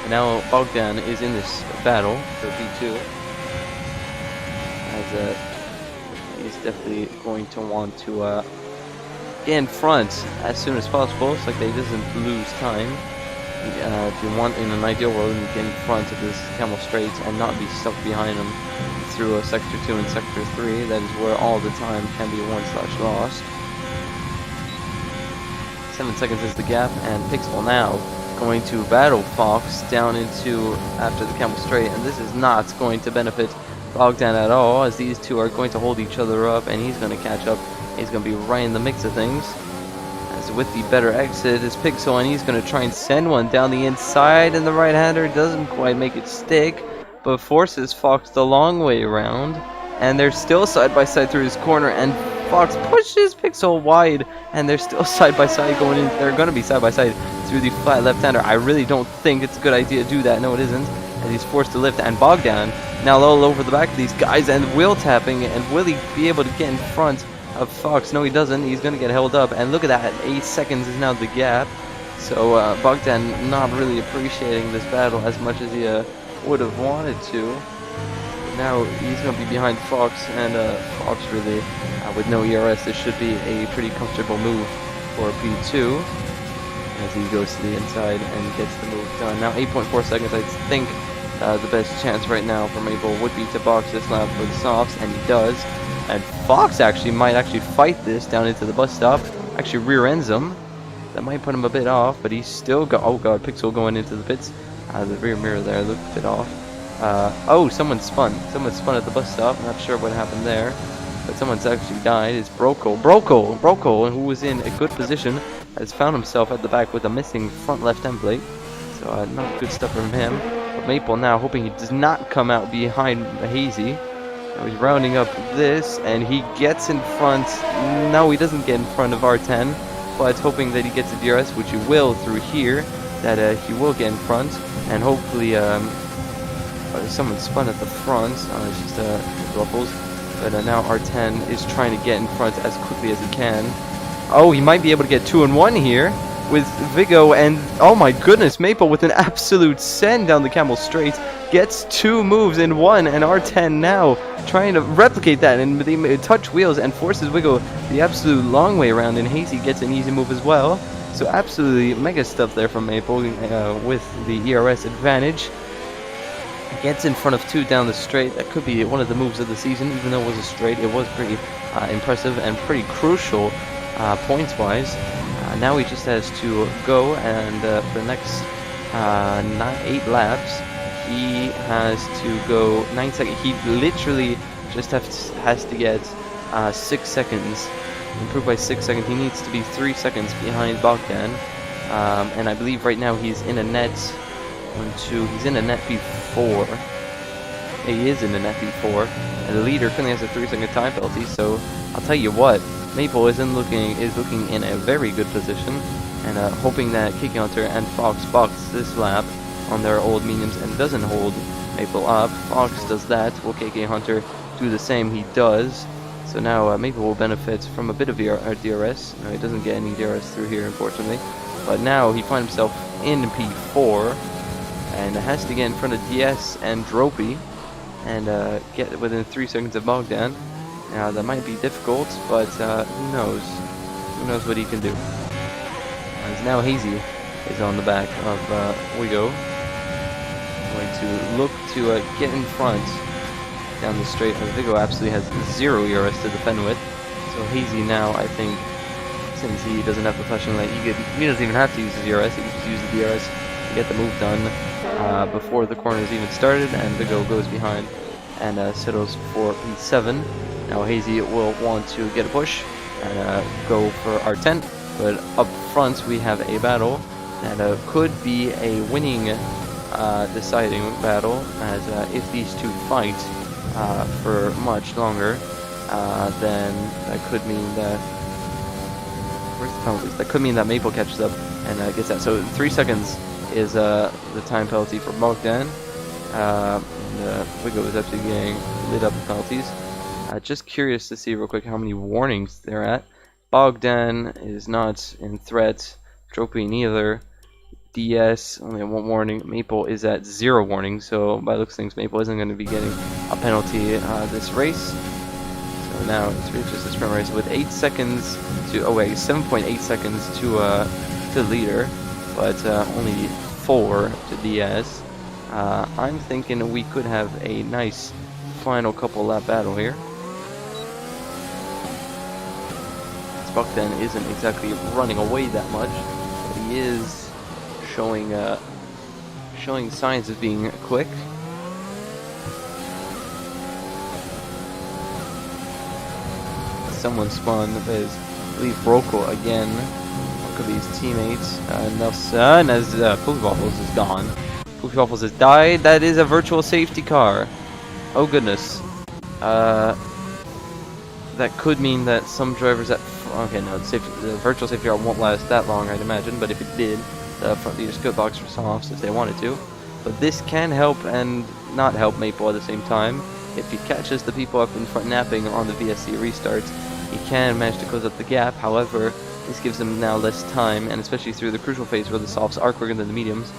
And now Bogdan is in this battle for P2. As he's definitely going to want to get in front as soon as possible, so like they doesn't lose time. If you want, in an ideal world, you get in front of this Camel Straight and not be stuck behind them through Sector 2 and Sector 3. That is where all the time can be /lost. 7 seconds is the gap, and Pixel now going to battle Fox down into after the Camel Straight, and this is not going to benefit Bogdan at all, as these two are going to hold each other up, and he's going to catch up. He's going to be right in the mix of things. As with the better exit is Pixel, and he's going to try and send one down the inside, and the right-hander doesn't quite make it stick, but forces Fox the long way around, and they're still side-by-side through his corner, and Fox pushes Pixel wide, and they're still side-by-side going in. They're going to be side-by-side through the flat left-hander. I really don't think it's a good idea to do that. No, it isn't, as he's forced to lift, and Bogdan now all over the back of these guys, and wheel tapping, and will he be able to get in front of Fox? No, he doesn't. He's going to get held up, and look at that, 8 seconds is now the gap. So Bogdan not really appreciating this battle as much as he would have wanted to. Now he's going to be behind Fox, and Fox really, with no ERS, this should be a pretty comfortable move for P2 as he goes to the inside and gets the move done. Now 8.4 seconds, I think the best chance right now for Maple would be to box this lap for the softs, and he does. And Fox might fight this down into the bus stop, actually rear ends him. That might put him a bit off, but he's still got, oh god, Pixel going into the pits. The rear mirror there looked a bit off. Oh, someone spun at the bus stop. Not sure what happened there, but someone's actually died. It's Brokel, who was in a good position, has found himself at the back with a missing front left end plate. So not good stuff from him. But Maple now hoping he does not come out behind Hazy. Now he's rounding up this, and he gets in front. No, he doesn't get in front of R10, but hoping that he gets a DRS, which he will through here, that he will get in front, and hopefully someone spun at the front. It's just ruffles. But now R10 is trying to get in front as quickly as he can. Oh, he might be able to get 2 and 1 here with Vigo, and oh my goodness, Maple with an absolute send down the Camel Straight gets 2 moves in 1, and R10 now trying to replicate that, and they touch wheels and forces Vigo the absolute long way around, and Hazy gets an easy move as well. So absolutely mega stuff there from Maple with the ERS advantage. Gets in front of 2 down the straight. That could be one of the moves of the season, even though it was a straight. It was pretty impressive and pretty crucial points-wise. Now he just has to go, and for the next 8 laps, he has to go 9 seconds. He literally just has to get 6 seconds. Improve by 6 seconds. He needs to be 3 seconds behind Bogdan. And I believe right now he's in a net... he's in a net P4. He is in a net P4, and the leader currently has a 3-second time penalty. So I'll tell you what, Maple is looking in a very good position, and hoping that Kiki Hunter and Fox box this lap on their old mediums and doesn't hold Maple up. Fox does that. Will KK Hunter do the same? He does. So now Maple will benefit from a bit of DRS. No, he doesn't get any DRS through here, unfortunately. But now he finds himself in P4. And has to get in front of DS and Dropey and get within 3 seconds of Bogdan. Now that might be difficult, but who knows? Who knows what he can do? As now Hazy is on the back of Wigo. Going to look to get in front down the straight. Vigo absolutely has 0 ERS to defend with. So Hazy now, I think, since he doesn't have the flashing light, he doesn't even have to use his ERS. He can just use the DRS to get the move done before the corners even started, and Vigo goes behind and settles for P7. Now Hazy will want to get a push and go for R10, but up front we have a battle that could be a winning deciding battle, as if these two fight for much longer, then that could mean that... Where's the penalties? That could mean that Maple catches up and gets that. So 3 seconds is the time penalty for Bogdan. Wigo is actually getting lit up with penalties. Just curious to see real quick how many warnings they're at. Bogdan is not in threat. Trophy neither. DS only at 1 warning. Maple is at 0 warnings. So by looks of things, Maple isn't going to be getting a penalty this race. So now it's really just a sprint race with 8 seconds to 7.8 seconds to leader, but only 4 to DS. I'm thinking we could have a nice final couple lap battle here. Bogdan isn't exactly running away that much, but he is showing signs of being quick. Someone spun, that is, I believe, Broco again. One of his teammates, Nelson, as Poofy Waffles is gone. Poofy Waffles has died. That is a virtual safety car. Oh goodness. That could mean that some drivers at... Okay, no, the virtual safety car won't last that long, I'd imagine, but if it did, the front leaders could box for softs if they wanted to. But this can help and not help Maple at the same time. If he catches the people up in front napping on the VSC restarts, he can manage to close up the gap. However, this gives him now less time, and especially through the crucial phase where the softs are quicker than the mediums,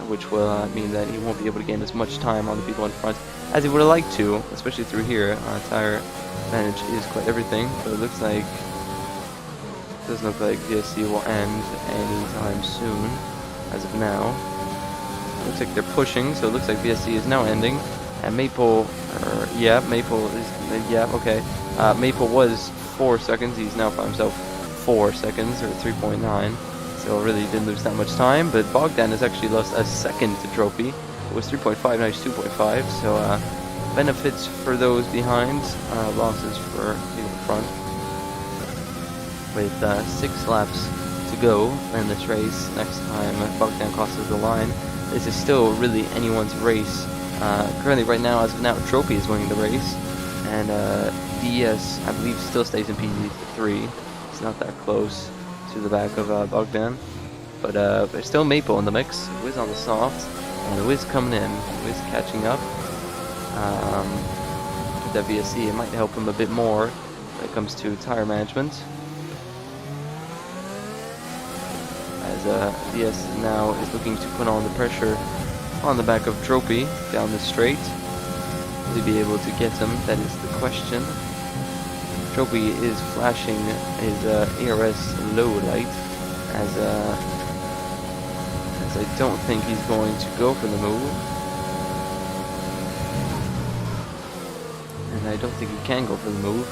which will mean that he won't be able to gain as much time on the people in front as he would have liked to, especially through here. Tire advantage is quite everything, but it looks like... doesn't look like VSC will end anytime soon, as of now. Looks like they're pushing, so it looks like VSC is now ending. And Maple, Maple was 4 seconds. He's now found himself 4 seconds, or 3.9. So really didn't lose that much time. But Bogdan has actually lost a second to Trophy. It was 3.5, now he's 2.5. So benefits for those behind, losses for people in front. With 6 laps to go in this race, next time Bogdan crosses the line, this is still really anyone's race. Currently, right now, as of now, Trophy is winning the race, and DS, I believe, still stays in P3. It's not that close to the back of Bogdan, but there's still Maple in the mix. Wiz on the soft, and Wiz coming in. Wiz catching up. With that VSC, it might help him a bit more when it comes to tire management. As DS now is looking to put on the pressure on the back of Trophy down the straight. Will he be able to get him? That is the question. Trophy is flashing his ARS low light as I don't think he's going to go for the move. And I don't think he can go for the move.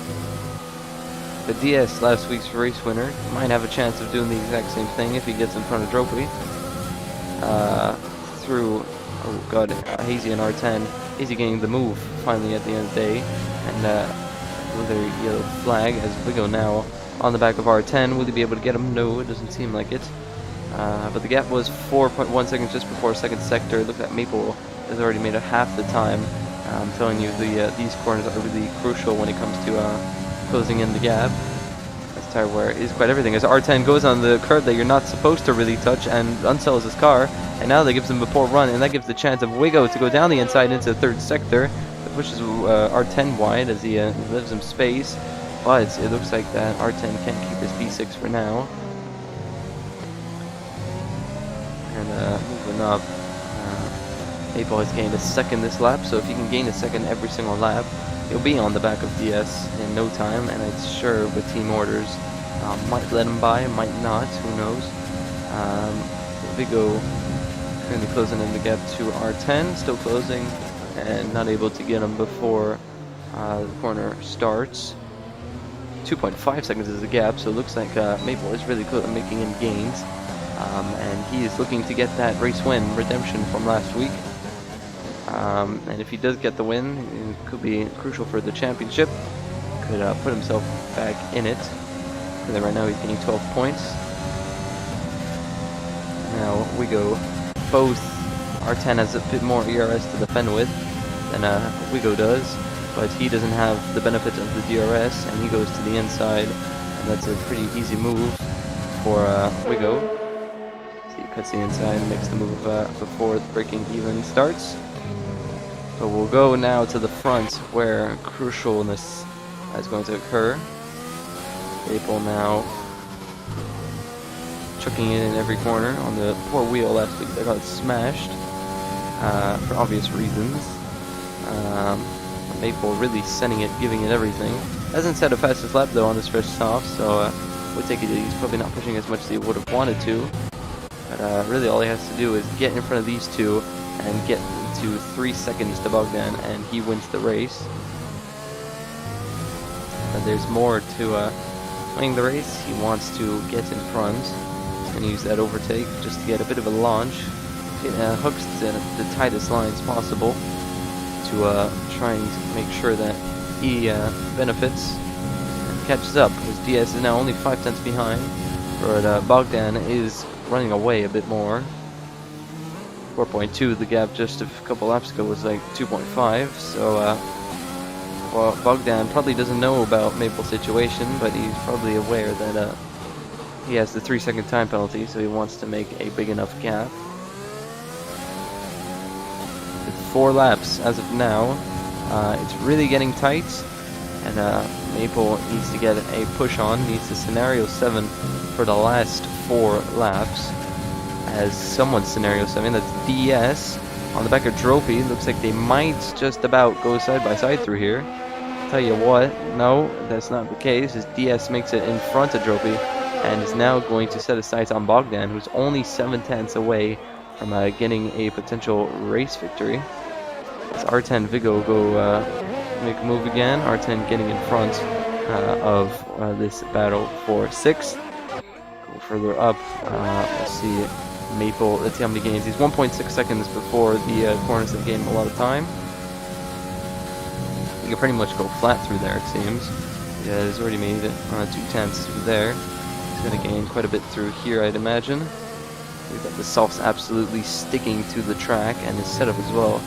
The DS, last week's race winner, might have a chance of doing the exact same thing if he gets in front of Trophy. Through, oh god, Hazy and R10. Hazy getting the move finally at the end of the day. And with a yellow flag as Wigo now on the back of R10. Will he be able to get him? No, it doesn't seem like it. But the gap was 4.1 seconds just before second sector. Look at Maple has already made it half the time. I'm telling you, these corners are really crucial when it comes to closing in the gap. This tire wear is quite everything. As R10 goes on the curb that you're not supposed to really touch and unsells his car, and now that gives him a poor run, and that gives the chance of Wigo to go down the inside into the third sector. That pushes R10 wide as he leaves him space, but it looks like that R10 can't keep his P6 for now. And moving up, Maple has gained a second this lap, so if he can gain a second every single lap, he'll be on the back of DS in no time, and I'm sure with team orders, might let him by, might not, who knows. Wigo currently closing in the gap to R10, still closing, and not able to get him before the corner starts. 2.5 seconds is the gap, so it looks like Maple is really making him gains, and he is looking to get that race win, redemption from last week. And if he does get the win, it could be crucial for the championship. Could put himself back in it. And then right now he's getting 12 points. Now Wigo, both R10 has a bit more ERS to defend with than Wigo does. but he doesn't have the benefit of the DRS, and he goes to the inside, and that's a pretty easy move for Wigo. So he cuts the inside and makes the move before the breaking even starts. But we'll go now to the front where crucialness is going to occur. Maple now chucking it in every corner on the poor wheel last week that got smashed for obvious reasons. Maple really sending it, giving it everything. Hasn't set a fastest lap though on the stretch off, so we'll take it. He's probably not pushing as much as he would have wanted to. But really all he has to do is get in front of these two and get to 3 seconds to Bogdan, and he wins the race. But there's more to winning the race. He wants to get in front. He's going to use that overtake just to get a bit of a launch. Hooks the tightest lines possible to try and make sure that he benefits and catches up, because DS is now only 5 tenths behind, but Bogdan is running away a bit more. 4.2, the gap just a couple laps ago was like 2.5, so well, Bogdan probably doesn't know about Maple's situation, but he's probably aware that he has the 3-second time penalty, so he wants to make a big enough gap. With 4 laps as of now, it's really getting tight, and Maple needs to get a push on, needs to scenario 7 for the last 4 laps. As someone's scenario 7, that's DS on the back of Dropey. Looks like they might just about go side by side through here. Tell you what, no, that's not the case, as DS makes it in front of Dropey and is now going to set his sights on Bogdan, who's only 7 tenths away from getting a potential race victory. As R10 Vigo go make a move again. R10 getting in front of this battle for 6th. Go further up, we'll see Maple, let's see how many gains. He's 1.6 seconds before the corners that gain him a lot of time. He can pretty much go flat through there, it seems. Yeah, he's already made it 2 tenths through there. He's going to gain quite a bit through here, I'd imagine. We've got the softs absolutely sticking to the track, and his setup as well.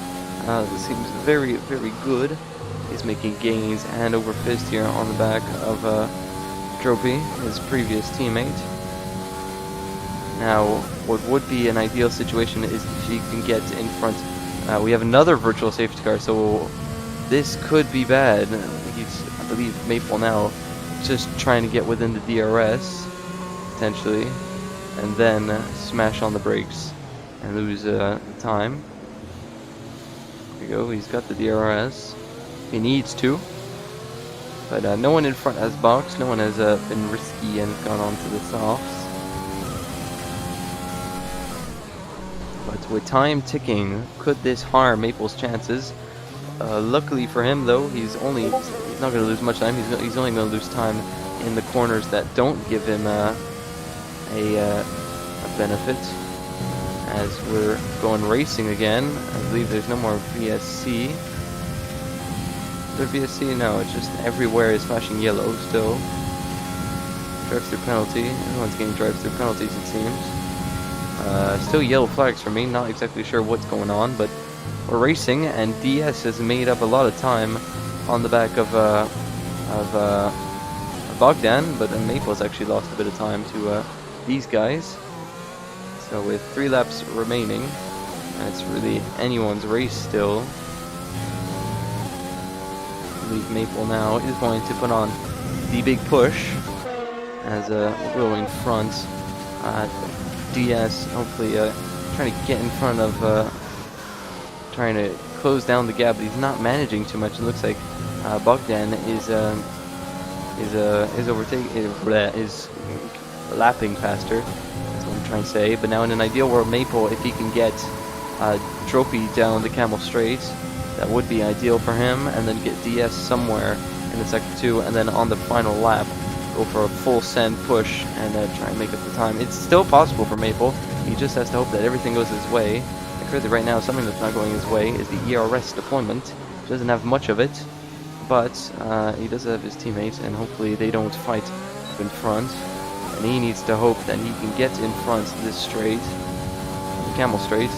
This seems very, very good. He's making gains hand over fist here on the back of Dropey, his previous teammate. Now, what would be an ideal situation is if he can get in front. We have another virtual safety car, so this could be bad. I believe Maple now just trying to get within the DRS, potentially, and then smash on the brakes and lose time. There we go, he's got the DRS. He needs to. But no one in front has boxed, no one has been risky and gone on to the softs. But with time ticking, could this harm Maple's chances? Luckily for him, though, he's not going to lose much time. He's only going to lose time in the corners that don't give him a benefit. As we're going racing again, I believe there's no more VSC. Is there VSC? No, it's just everywhere is flashing yellow still. Drive-through penalty. Everyone's getting drive-through penalties, it seems. Still yellow flags for me. Not exactly sure what's going on, but we're racing, and DS has made up a lot of time on the back of Bogdan, but Maple's actually lost a bit of time to these guys. So with 3 laps remaining, it's really anyone's race still. I believe Maple now is going to put on the big push as we'll go in front. DS hopefully trying to get in front of, trying to close down the gap, but he's not managing too much. It looks like Bogdan is lapping faster. That's what I'm trying to say. But now in an ideal world, Maple, if he can get Dropey down the Camel Straight, that would be ideal for him, and then get DS somewhere in the sector 2, and then on the final lap go for a full send push and try and make up the time. It's still possible for Maple. He just has to hope that everything goes his way. And currently right now, something that's not going his way is the ERS deployment. He doesn't have much of it, but he does have his teammates, and hopefully they don't fight up in front. And he needs to hope that he can get in front this straight, the Camel Straight,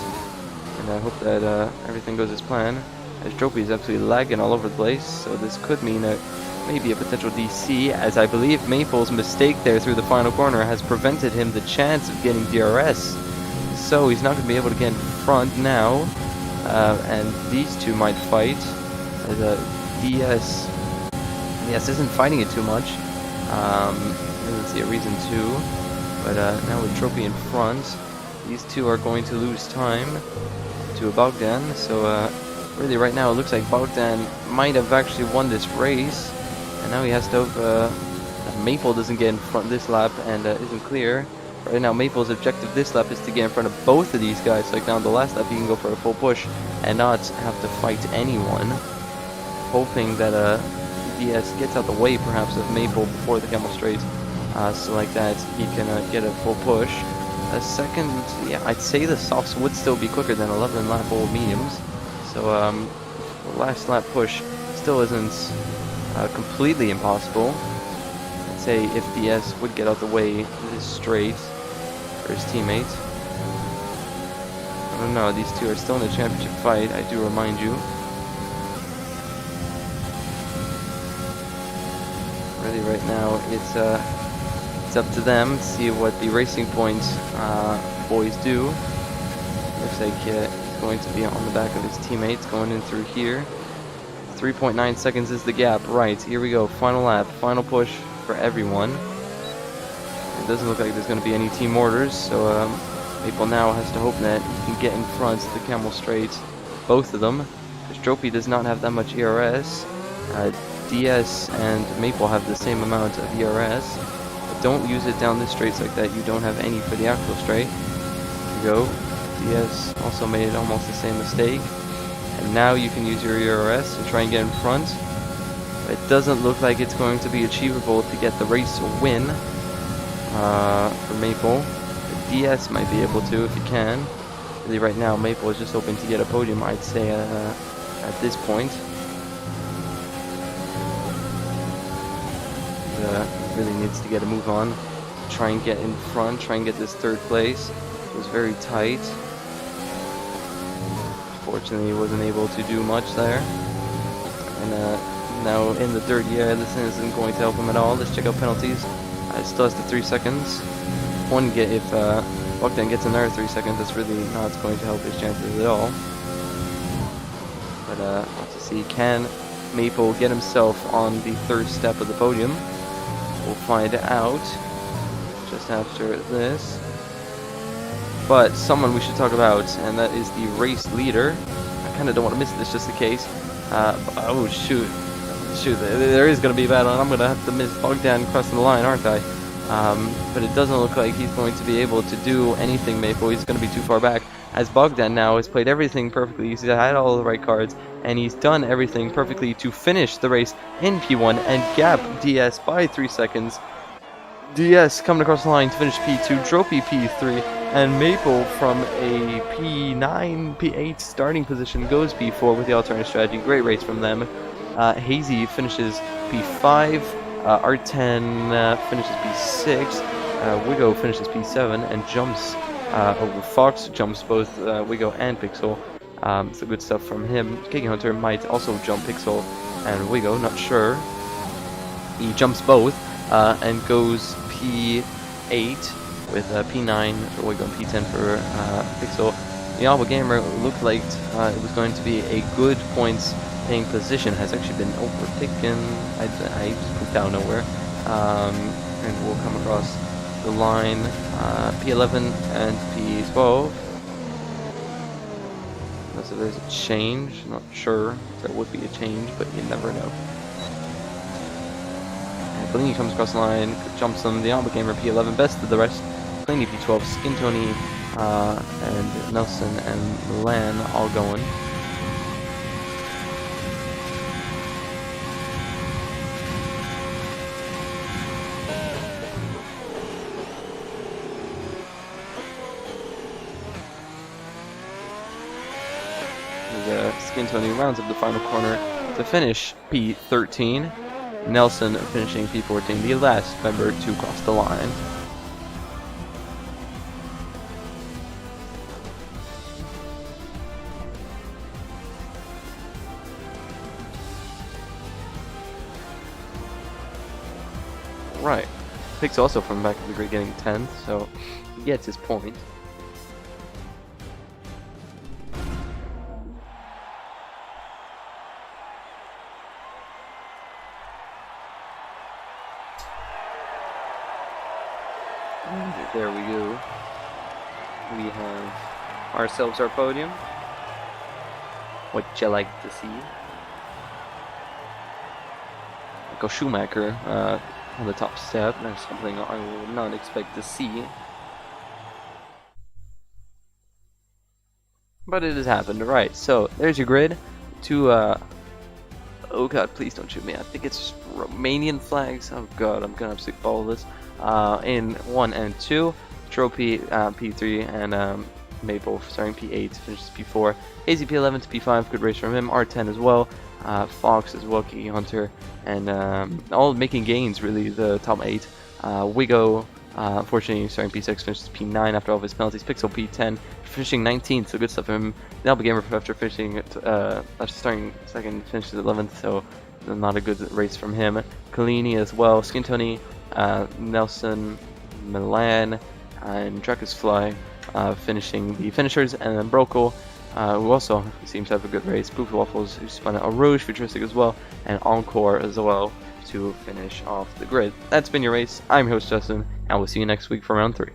and I hope that everything goes as planned. as Trophy is absolutely lagging all over the place, so this could mean maybe a potential DC, as I believe Maple's mistake there through the final corner has prevented him the chance of getting DRS. So he's not going to be able to get in front now, and these two might fight. As DS isn't fighting it too much. Doesn't see a reason to, but now with Trophy in front, these two are going to lose time to a Bogdan. So really right now it looks like Bogdan might have actually won this race, and now he has to hope Maple doesn't get in front this lap and isn't clear. Right now Maple's objective this lap is to get in front of both of these guys, like down the last lap he can go for a full push and not have to fight anyone, hoping that DS gets out the way perhaps of Maple before the Camel Straight, so like that he can get a full push. A second, yeah, I'd say the softs would still be quicker than 11 lap old mediums, so the last lap push still isn't completely impossible. I'd say if DS would get out the way this straight for his teammate. I don't know, these two are still in a championship fight, I do remind you. Really right now it's up to them to see what the Racing Point boys do. Looks like he's going to be on the back of his teammates going in through here. 3.9 seconds is the gap. Right, here we go, final lap, final push for everyone. It doesn't look like there's going to be any team orders, so Maple now has to hope that he can get in front of the Camel Straight, both of them. Because Trophy does not have that much ERS. DS and Maple have the same amount of ERS. But don't use it down the straights like that, you don't have any for the actual straight. Here we go. DS also made almost the same mistake. And now you can use your ERS to try and get in front. But it doesn't look like it's going to be achievable to get the race win for Maple. The DS might be able to if he can. Really right now Maple is just hoping to get a podium, I'd say, at this point. Really needs to get a move on, try and get in front, try and get this third place. It was very tight. Fortunately he wasn't able to do much there, and now in the third year this isn't going to help him at all. Let's check out penalties. Still has the 3 seconds. If Bogdan gets another 3 seconds, that's really not going to help his chances at all. But let's see, can Maple get himself on the third step of the podium? We'll find out just after this. But someone we should talk about, and that is the race leader. I kind of don't want to miss this just in case. Oh shoot, there is going to be a battle, and I'm going to have to miss Bogdan crossing the line, aren't I? But it doesn't look like he's going to be able to do anything, Maple. He's going to be too far back, as Bogdan now has played everything perfectly. He's had all the right cards, and he's done everything perfectly to finish the race in P1 and gap DS by 3 seconds. DS coming across the line to finish P2, Trophy P3, and Maple from a P9, P8 starting position goes P4 with the alternate strategy. Great race from them. Hazy finishes P5, R10 finishes P6, Wigo finishes P7, and jumps over Fox, jumps both Wigo and Pixel. So good stuff from him. Kicking Hunter might also jump Pixel and Wigo, not sure. He jumps both and goes P8 with P9 for Wigo and P10 for Pixel. The Alba Gamer looked like it was going to be a good points paying position, has actually been overtaken. I just pooped out nowhere. And we'll come across the line P11 and P12. So there's a change, not sure if there would be a change, but you never know. And Bellini comes across the line, jumps them, the Alba Gamer P11, best of the rest. Cleany P12, Skin Tony, and Nelson and Milan all going. Skin Tony rounds up the final corner to finish P13. Nelson finishing P14, the last member to cross the line. Right. Picks also from the back of the grid getting 10th, so he gets his point. And there we go. We have ourselves our podium. What you like to see? Like a Schumacher on the top step. That's something I would not expect to see. But it has happened. Right, so there's your grid. Oh god, please don't shoot me. I think it's Romanian flags. Oh god, I'm gonna absolutely follow this. In 1 and 2, Trophy P3 and Maple starting P8 finishes P4. Hazy P11 to P5, good race from him. R10 as well. Fox as well, Kiki Hunter, and all making gains really. The top 8. Wigo, unfortunately, starting P6 finishes P9 after all of his penalties. Pixel P10 finishing 19th, so good stuff for him. Nelby Gamer after finishing after starting second finishes 11th, so not a good race from him. Kalini as well. Skin Tony, Nelson, Milan, and Drakus Fly finishing the finishers, and then Brokel, who also seems to have a good race. Poofy Waffles, who spun a Rouge Futuristic as well, and Encore as well to finish off the grid. That's been your race. I'm your host Justin, and we'll see you next week for round 3.